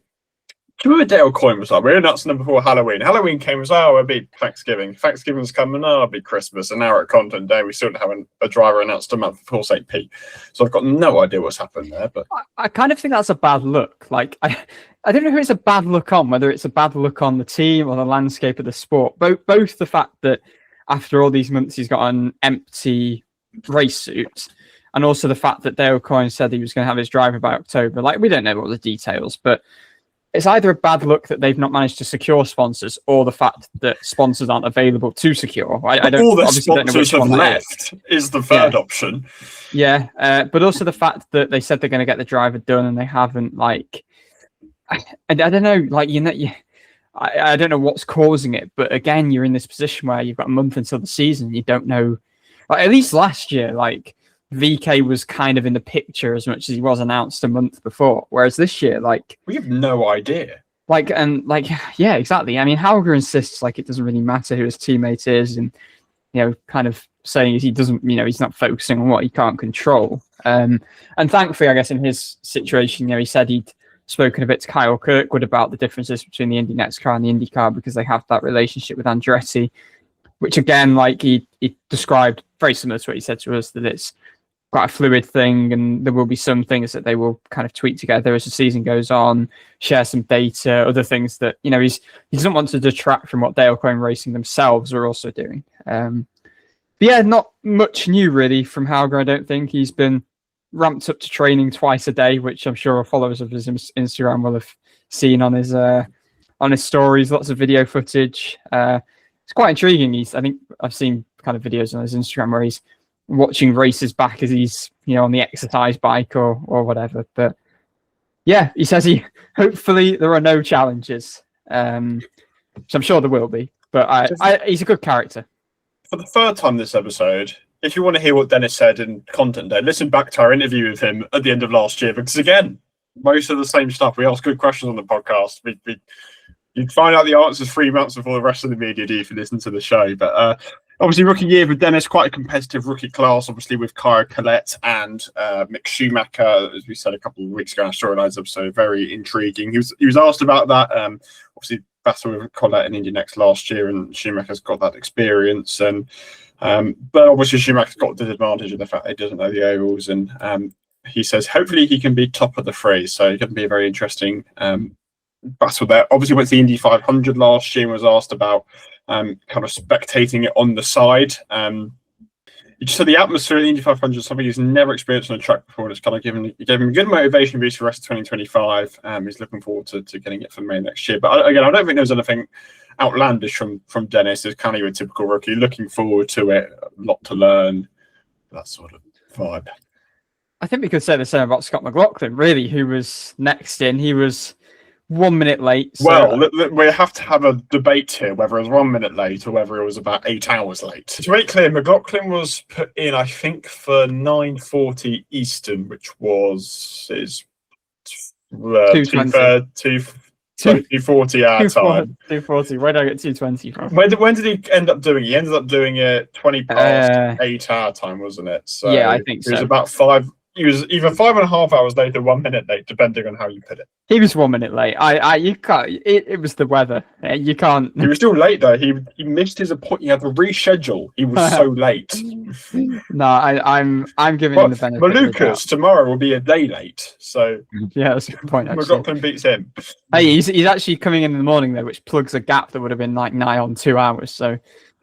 do you remember Dale Coyne was like, we announced them before Halloween. Halloween came, was, it'll be Thanksgiving. Thanksgiving's coming, it'll be Christmas. And now at Content Day, we still haven't a driver announced a month before St. Pete. So I've got no idea what's happened there. But
I kind of think that's a bad look. Like, I don't know who it's a bad look on, whether it's a bad look on the team or the landscape of the sport. Both the fact that after all these months he's got an empty race suit, and also the fact that Dale Coyne said he was going to have his driver by October. Like, we don't know all the details, but it's either a bad look that they've not managed to secure sponsors, or the fact that sponsors aren't available to secure. I don't,
all the
obviously don't know which
sponsors have
one
left is the third option.
Yeah, but also the fact that they said they're going to get the driver done and they haven't. Like, I don't know. Like, I don't know what's causing it. But again, you're in this position where you've got a month until the season. You don't know. Like, at least last year, like, VK was kind of in the picture as much as he was announced a month before. Whereas this year, like,
we have no idea.
Yeah, exactly. I mean, Hauger insists like it doesn't really matter who his teammate is, and kind of saying he doesn't, he's not focusing on what he can't control. And thankfully, I guess in his situation, he said he'd spoken a bit to Kyle Kirkwood about the differences between the Indy Next car and the IndyCar, because they have that relationship with Andretti, which again, like he described very similar to what he said to us, that it's quite a fluid thing, and there will be some things that they will kind of tweak together as the season goes on, share some data, other things that he doesn't want to detract from what Dale Coyne Racing themselves are also doing. But yeah, not much new really from Hauger. I don't think he's been ramped up to training twice a day, which I'm sure followers of his Instagram will have seen on his stories. Lots of video footage. It's quite intriguing. I think I've seen kind of videos on his Instagram where he's watching races back as he's on the exercise bike or whatever. But yeah, he says hopefully there are no challenges, which I'm sure there will be. But he's a good character.
For the third time this episode, if you want to hear what Dennis said in Content Day, listen back to our interview with him at the end of last year, because again, most of the same stuff. We ask good questions on the podcast. You'd find out the answers 3 months before the rest of the media do if you listen to the show. But obviously, rookie year with Dennis, quite a competitive rookie class, obviously with Kyle Collette and Mick Schumacher, as we said a couple of weeks ago in our Storylines episode. Very intriguing. He was asked about that. Obviously, battle with Collette in Indy Next last year, and Schumacher's got that experience. And but obviously, Schumacher's got the disadvantage of the fact that he doesn't know the ovals. And he says hopefully he can be top of the fray. So it's going to be a very interesting battle there. Obviously, went to the Indy 500 last year and was asked about kind of spectating it on the side. He just said the atmosphere of the Indy 500 is something he's never experienced on a track before, and it's kind of gave him a good motivation boost for the rest of 2025. He's looking forward to getting it for May next year. But again, I don't think there's anything outlandish from Dennis. It's kind of a typical rookie, looking forward to it, a lot to learn, that sort of vibe.
I think we could say the same about Scott McLaughlin, really, who was next in. He was 1 minute late. So...
Well, we have to have a debate here whether it was 1 minute late or whether it was about 8 hours late. To make clear, McLaughlin was put in, I think, for 9:40 Eastern, which was 2:40 our time.
2:40. Where did I get 2:20 from?
When did he end up doing it? He ended up doing it 20 past 8 our time, wasn't it? So
yeah, I think so.
It was about 5. He was either 5.5 hours late or 1 minute late, depending on how you put it.
He was 1 minute late. You can't. It was the weather. You can't.
He was still late though. He missed his appointment. He had to reschedule. He was so late.
No, I'm giving him the benefit.
But Lucas tomorrow will be a day late. So
yeah, that's a good point.
McLaughlin beats him.
Hey, he's actually coming in the morning though, which plugs a gap that would have been like nigh on 2 hours. So.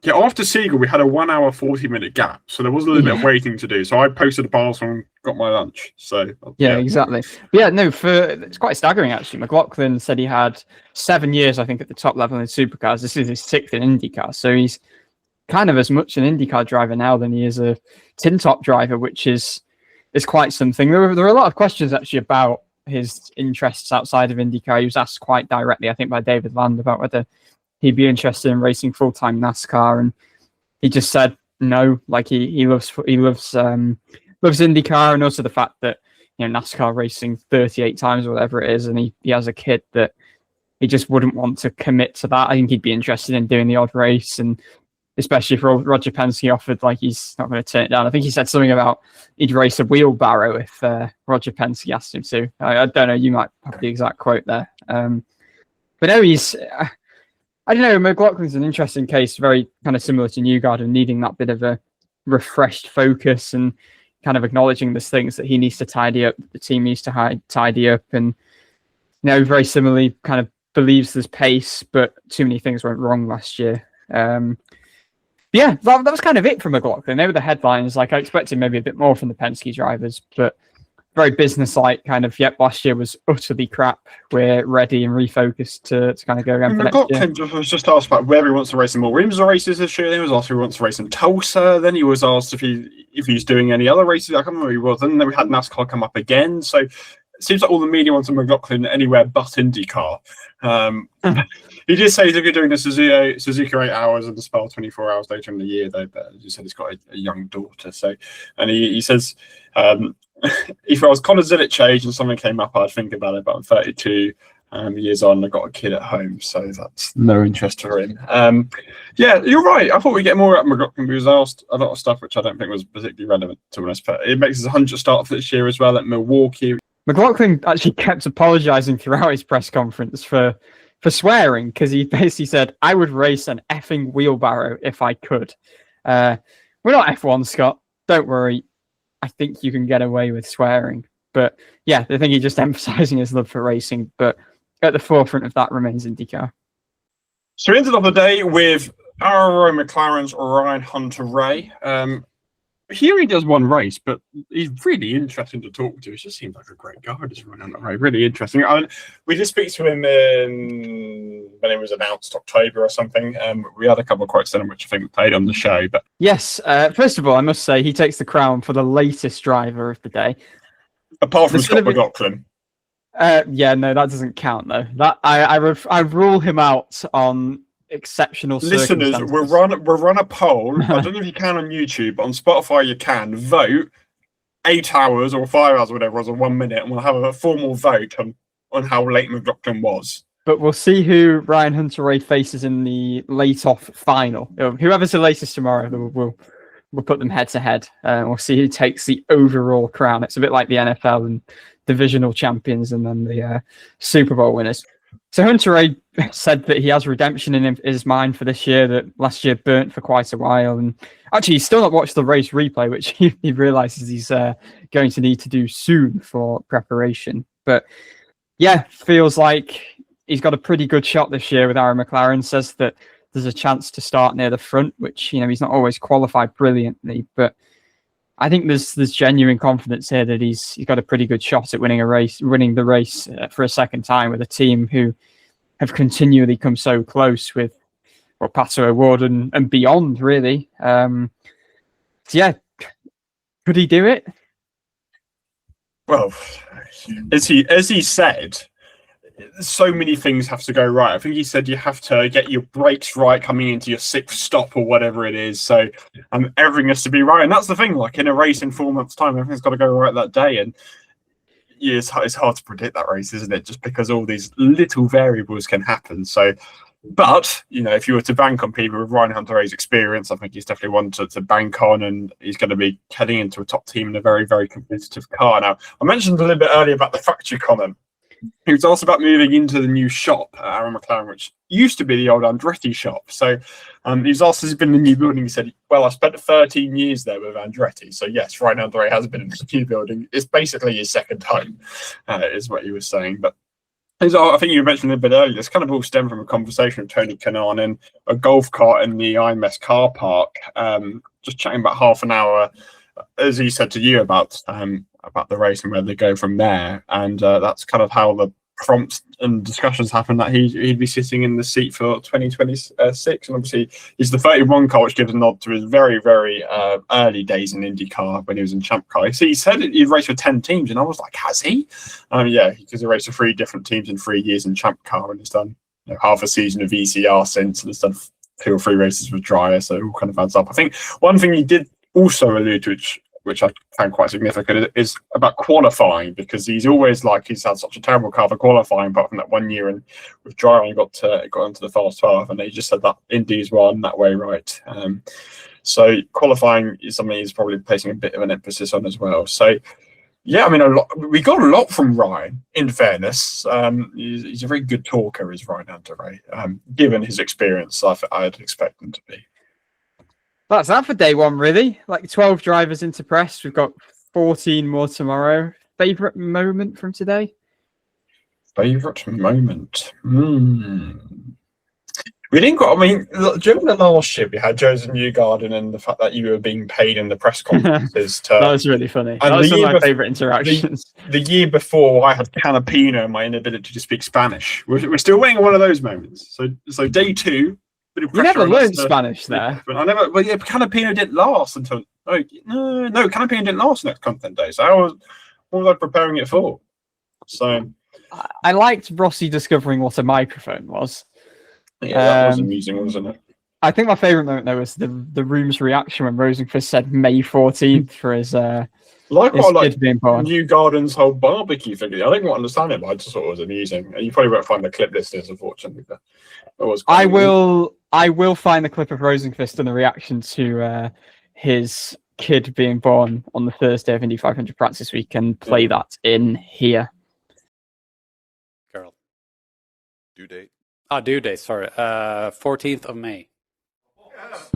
Yeah, after Siegel, we had a 1 hour, 40-minute gap. So there was a little bit of waiting to do. So I posted a parcel and got my lunch. So
yeah, exactly. But yeah, no, it's quite staggering actually. McLaughlin said he had 7 years, I think, at the top level in supercars. This is his 6th in IndyCar. So he's kind of as much an IndyCar driver now than he is a tin top driver, which is quite something. There were a lot of questions actually about his interests outside of IndyCar. He was asked quite directly, I think, by David Land about whether he'd be interested in racing full-time NASCAR, and he just said no. Like he loves IndyCar, and also the fact that NASCAR racing 38 times or whatever it is, and he has a kid that he just wouldn't want to commit to that. I think he'd be interested in doing the odd race, and especially if Roger Penske offered, like he's not going to turn it down. I think he said something about he'd race a wheelbarrow if Roger Penske asked him to. I don't know. You might have the exact quote there, but no, he's. I don't know, McLaughlin's an interesting case, very kind of similar to Newgarden, needing that bit of a refreshed focus and kind of acknowledging there's things that he needs to tidy up, the team needs to tidy up, and very similarly kind of believes there's pace, but too many things went wrong last year. Yeah, that was kind of it from McLaughlin. They were the headlines. Like I expected maybe a bit more from the Penske drivers, but very business-like kind of, last year was utterly crap. We're ready and refocused to kind of go around for next year.
Was just asked about whether he wants to race in more Williams races this year. Then he was asked if he wants to race in Tulsa. Then he was asked if he's doing any other races. I can't remember who he was. And then we had NASCAR come up again. So it seems like all the media wants a McLaughlin anywhere but IndyCar. He did say he's going to be doing the Suzuka 8 hours and the Spa 24 hours later in the year, though. But as you said, he's got a young daughter. So, and he says, if I was Connor Zilic age and something came up, I'd think about it. But I'm 32 years on. I've got a kid at home, so that's no interest for him. Yeah, you're right. I thought we'd get more out of McLaughlin. He was asked a lot of stuff which I don't think was particularly relevant to us. But it makes his 100th start for this year as well at Milwaukee.
McLaughlin actually kept apologising throughout his press conference for swearing, because he basically said, I would race an effing wheelbarrow if I could. We're not F1, Scott. Don't worry. I think you can get away with swearing. But yeah, I think he's just emphasising his love for racing. But at the forefront of that remains IndyCar.
So we ended off the day with Arrow McLaren's Ryan Hunter-Reay. Here he does one race, but he's really interesting to talk to. He just seems like a great guy, this Ryan Hunter-Reay. Really interesting. We did speak to him when it was announced October or something. We had a couple of quotes then, which I think we played on the show. But
yes, first of all, I must say he takes the crown for the latest driver of the day.
Apart from Scott McLaughlin.
Yeah, no, that doesn't count though. That I rule him out on exceptional
listeners. We'll run a poll. I don't know if you can on YouTube, but on Spotify you can vote 8 hours or 5 hours, or whatever it was, or 1 minute, and we'll have a formal vote on how late McLaughlin was.
But we'll see who Ryan Hunter-Reay faces in the late-off final. Whoever's the latest tomorrow, we'll put them head-to-head. We'll see who takes the overall crown. It's a bit like the NFL and divisional champions and then the Super Bowl winners. So Hunter-Reay said that he has redemption in his mind for this year, that last year burnt for quite a while. And actually, he's still not watched the race replay, which he realises he's going to need to do soon for preparation. But yeah, feels like he's got a pretty good shot this year with Aaron McLaren. Says that there's a chance to start near the front, which, he's not always qualified brilliantly, but I think there's genuine confidence here that he's got a pretty good shot at winning the race for a second time with a team who have continually come so close with Pato O'Ward and beyond, really. So yeah, could he do it?
Well, as he said, so many things have to go right. I think he said you have to get your brakes right coming into your sixth stop or whatever it is. So everything has to be right. And that's the thing, like in a race in 4 months' time, everything's got to go right that day. And yeah, it's hard to predict that race, isn't it? Just because all these little variables can happen. So, but, you know, if you were to bank on people with Ryan Hunter-Reay's experience, I think he's definitely one to bank on, and he's going to be heading into a top team in a very, very competitive car. Now, I mentioned a little bit earlier about the factory comment. He was also about moving into the new shop at Aaron McLaren, which used to be the old Andretti shop. So he was asked, has he been in the new building? He said, well, I spent 13 years there with Andretti. So yes, Ryan Hunter-Reay has been in the new building. It's basically his second home, is what he was saying. But I think you mentioned a bit earlier, this kind of all stemmed from a conversation with Tony Kanaan in a golf cart in the IMS car park, just chatting about half an hour, as he said to you, about the race and where they go from there. And that's kind of how the prompts and discussions happen, that he'd be sitting in the seat for 2026. And obviously he's the 31 car, which gives a nod to his very, very early days in IndyCar when he was in Champ Car. So he said he'd raced for 10 teams, and I was like, has he? Yeah, because he raced for 3 different teams in 3 years in Champ Car, and he's done half a season of ECR since, and he's done 2 or 3 races with Dreyer, so it all kind of adds up. I think one thing he did also allude to, which I found quite significant, is about qualifying, because he's always like, he's had such a terrible car for qualifying, apart from that 1 year and with Dreyer and got into the fast 12, and he just said that Indy's won that way, right? So qualifying is something he's probably placing a bit of an emphasis on as well. So yeah, I mean, we got a lot from Ryan, in fairness. He's a very good talker, is Ryan Hunter-Reay, given his experience. I'd expect him to be.
That's that for day one, really. Like 12 drivers into press. We've got 14 more tomorrow. Favorite moment from today?
Favorite moment? We didn't got, I mean, during the last year, we had Joseph Newgarden and the fact that you were being paid in the press conferences.
That was really funny. That was one of my favorite interactions.
The year before, I had Canapino and my inability to speak Spanish. We're still waiting on one of those moments. So day 2.
You never learned Spanish there.
I never. Well, yeah, Canapino didn't last until. No, Canapino didn't last next content day. So what was I preparing it for? So
I liked Rossi discovering what a microphone was.
Yeah, that was amusing, wasn't it?
I think my favourite moment though was the room's reaction when Rosenqvist said May 14th for his kid being born.
Newgarden's whole barbecue figure. I didn't quite understand it, but I just thought it was amusing. You probably won't find the clip listeners, unfortunately. But it was.
I will find the clip of Rosenqvist and the reaction to his kid being born on the Thursday of Indy 500 practice week and play that in here.
Carol.
Due date.
Due date, sorry. 14th of May.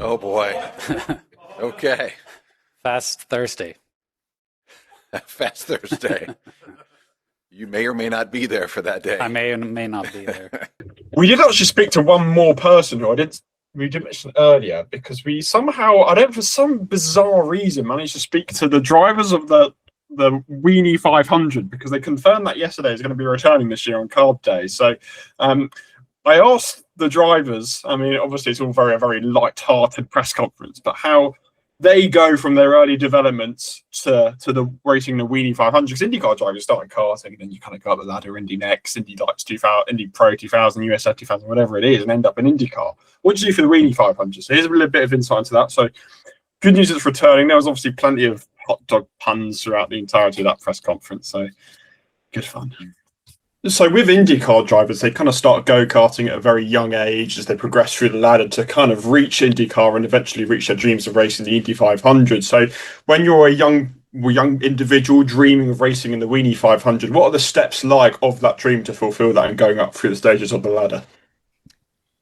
Oh, boy. Okay.
Fast Thursday.
Fast Thursday. You may or may not be there for that day.
I may or may not be there.
We did actually speak to one more person who we did mention earlier, because we somehow, for some bizarre reason, managed to speak to the drivers of the Weenie 500, because they confirmed that yesterday is going to be returning this year on Carb Day. So I asked the drivers, I mean, obviously it's all very, very light-hearted press conference, but how they go from their early developments to the racing the Weenie 500. Because IndyCar drivers start in karting, and then you kind of go up the ladder, Indy Next, Indy Lights 2000, Indy Pro 2000, USF 2000, whatever it is, and end up in IndyCar. What do you do for the Weenie 500? So here's a little bit of insight into that. So good news, it's returning. There was obviously plenty of hot dog puns throughout the entirety of that press conference. So good fun. So with IndyCar drivers, they kind of start go-karting at a very young age as they progress through the ladder to kind of reach IndyCar and eventually reach their dreams of racing the Indy 500. So when you're a young individual dreaming of racing in the Weenie 500, what are the steps like of that dream to fulfill that and going up through the stages of the ladder?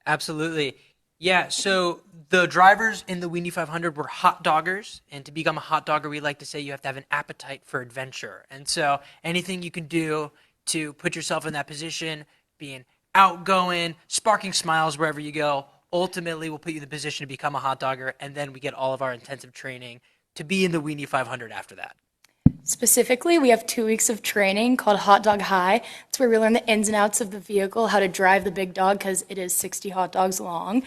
Absolutely. Yeah, so the drivers in the Weenie 500 were hot doggers, and to become a hot dogger, we like to say you have to have an appetite for adventure. And so anything you can do to put yourself in that position, being outgoing, sparking smiles wherever you go, ultimately will put you in the position to become a hot dogger, and then we get all of our intensive training to be in the Weenie 500 after that.
Specifically, we have 2 weeks of training called Hot Dog High. It's where we learn the ins and outs of the vehicle, how to drive the big dog, because it is 60 hot dogs long.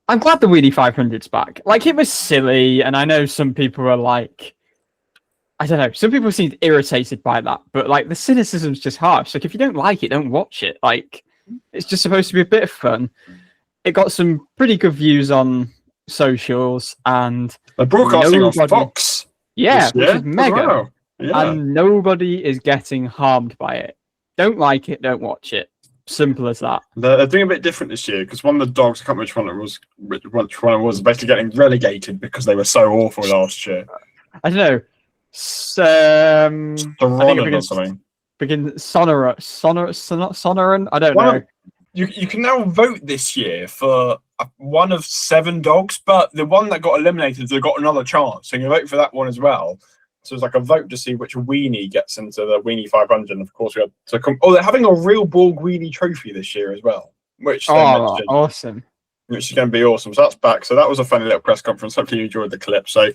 I'm glad the Weenie 500's back. Like, it was silly, and I know some people were like, I don't know. Some people seem irritated by that, but like the cynicism's just harsh. Like if you don't like it, don't watch it. Like it's just supposed to be a bit of fun. It got some pretty good views on socials, and
they're broadcasting on Fox.
Yeah, which is mega.
Wow. Yeah.
And nobody is getting harmed by it. Don't like it, don't watch it. Simple as that.
They're doing a bit different this year because one of the dogs, I can't remember which one it was, basically getting relegated because they were so awful last year.
I don't know. I think it begins Sonoran. I don't know.
You can now vote this year for one of 7 dogs, but the one that got eliminated, they got another chance. So you can vote for that one as well. So it's like a vote to see which weenie gets into the Weenie 500. And of course, we had to they're having a real Borg weenie trophy this year as well, which
awesome.
Which is going to be awesome. So that's back. So that was a funny little press conference. Hopefully you enjoyed the clip. So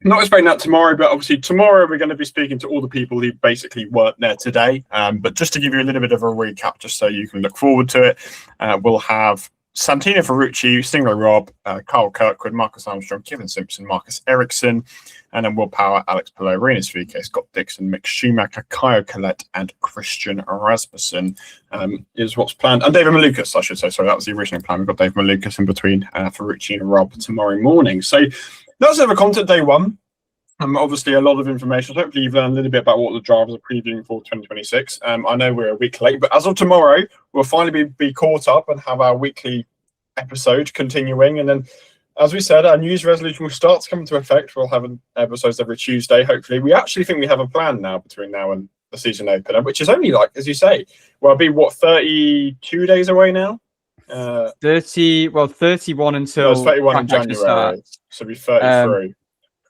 not expecting that tomorrow, but obviously tomorrow we're going to be speaking to all the people who basically weren't there today. But just to give you a little bit of a recap, just so you can look forward to it, we'll have Santino Ferrucci, Stingray Robb, Carl Kirkwood, Marcus Armstrong, Kevin Simpson, Marcus Ericsson, and then Will Power, Alex Pillow, Renus VK, Scott Dixon, Mick Schumacher, Kyle Collette, and Christian Rasmussen is what's planned. And David Malukas, I should say. Sorry, that was the original plan. We've got David Malukas in between Ferrucci and Robb tomorrow morning. So that's over content day one. Obviously, a lot of information. Hopefully, you've learned a little bit about what the drivers are previewing for 2026. I know we're a week late, but as of tomorrow, we'll finally be caught up and have our weekly episode continuing. And then, as we said, our news resolution will start to come into effect. We'll have episodes every Tuesday, hopefully. We actually think we have a plan now between now and the season opener, which is only like, as you say, well, it'll be, 32 days away now?
31 until...
It's 31 in January, so it'll be 33.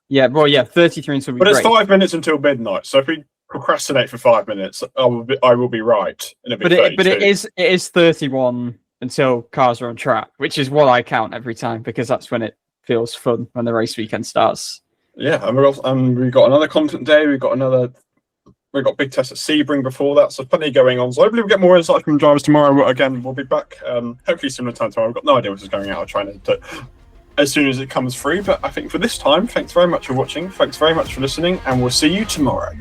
33 until
But it's 5 minutes until midnight. So if we procrastinate for 5 minutes, I will be right. But
it is 31 until cars are on track, which is what I count every time because that's when it feels fun when the race weekend starts.
Yeah, and we've got another content day. We've got big tests at Sebring before that, so plenty going on. So hopefully we'll get more insights from drivers tomorrow. Again, we'll be back. Hopefully similar time tomorrow. I've got no idea what is going out. I'll try to as soon as it comes through. But I think for this time, thanks very much for watching. Thanks very much for listening, and we'll see you tomorrow.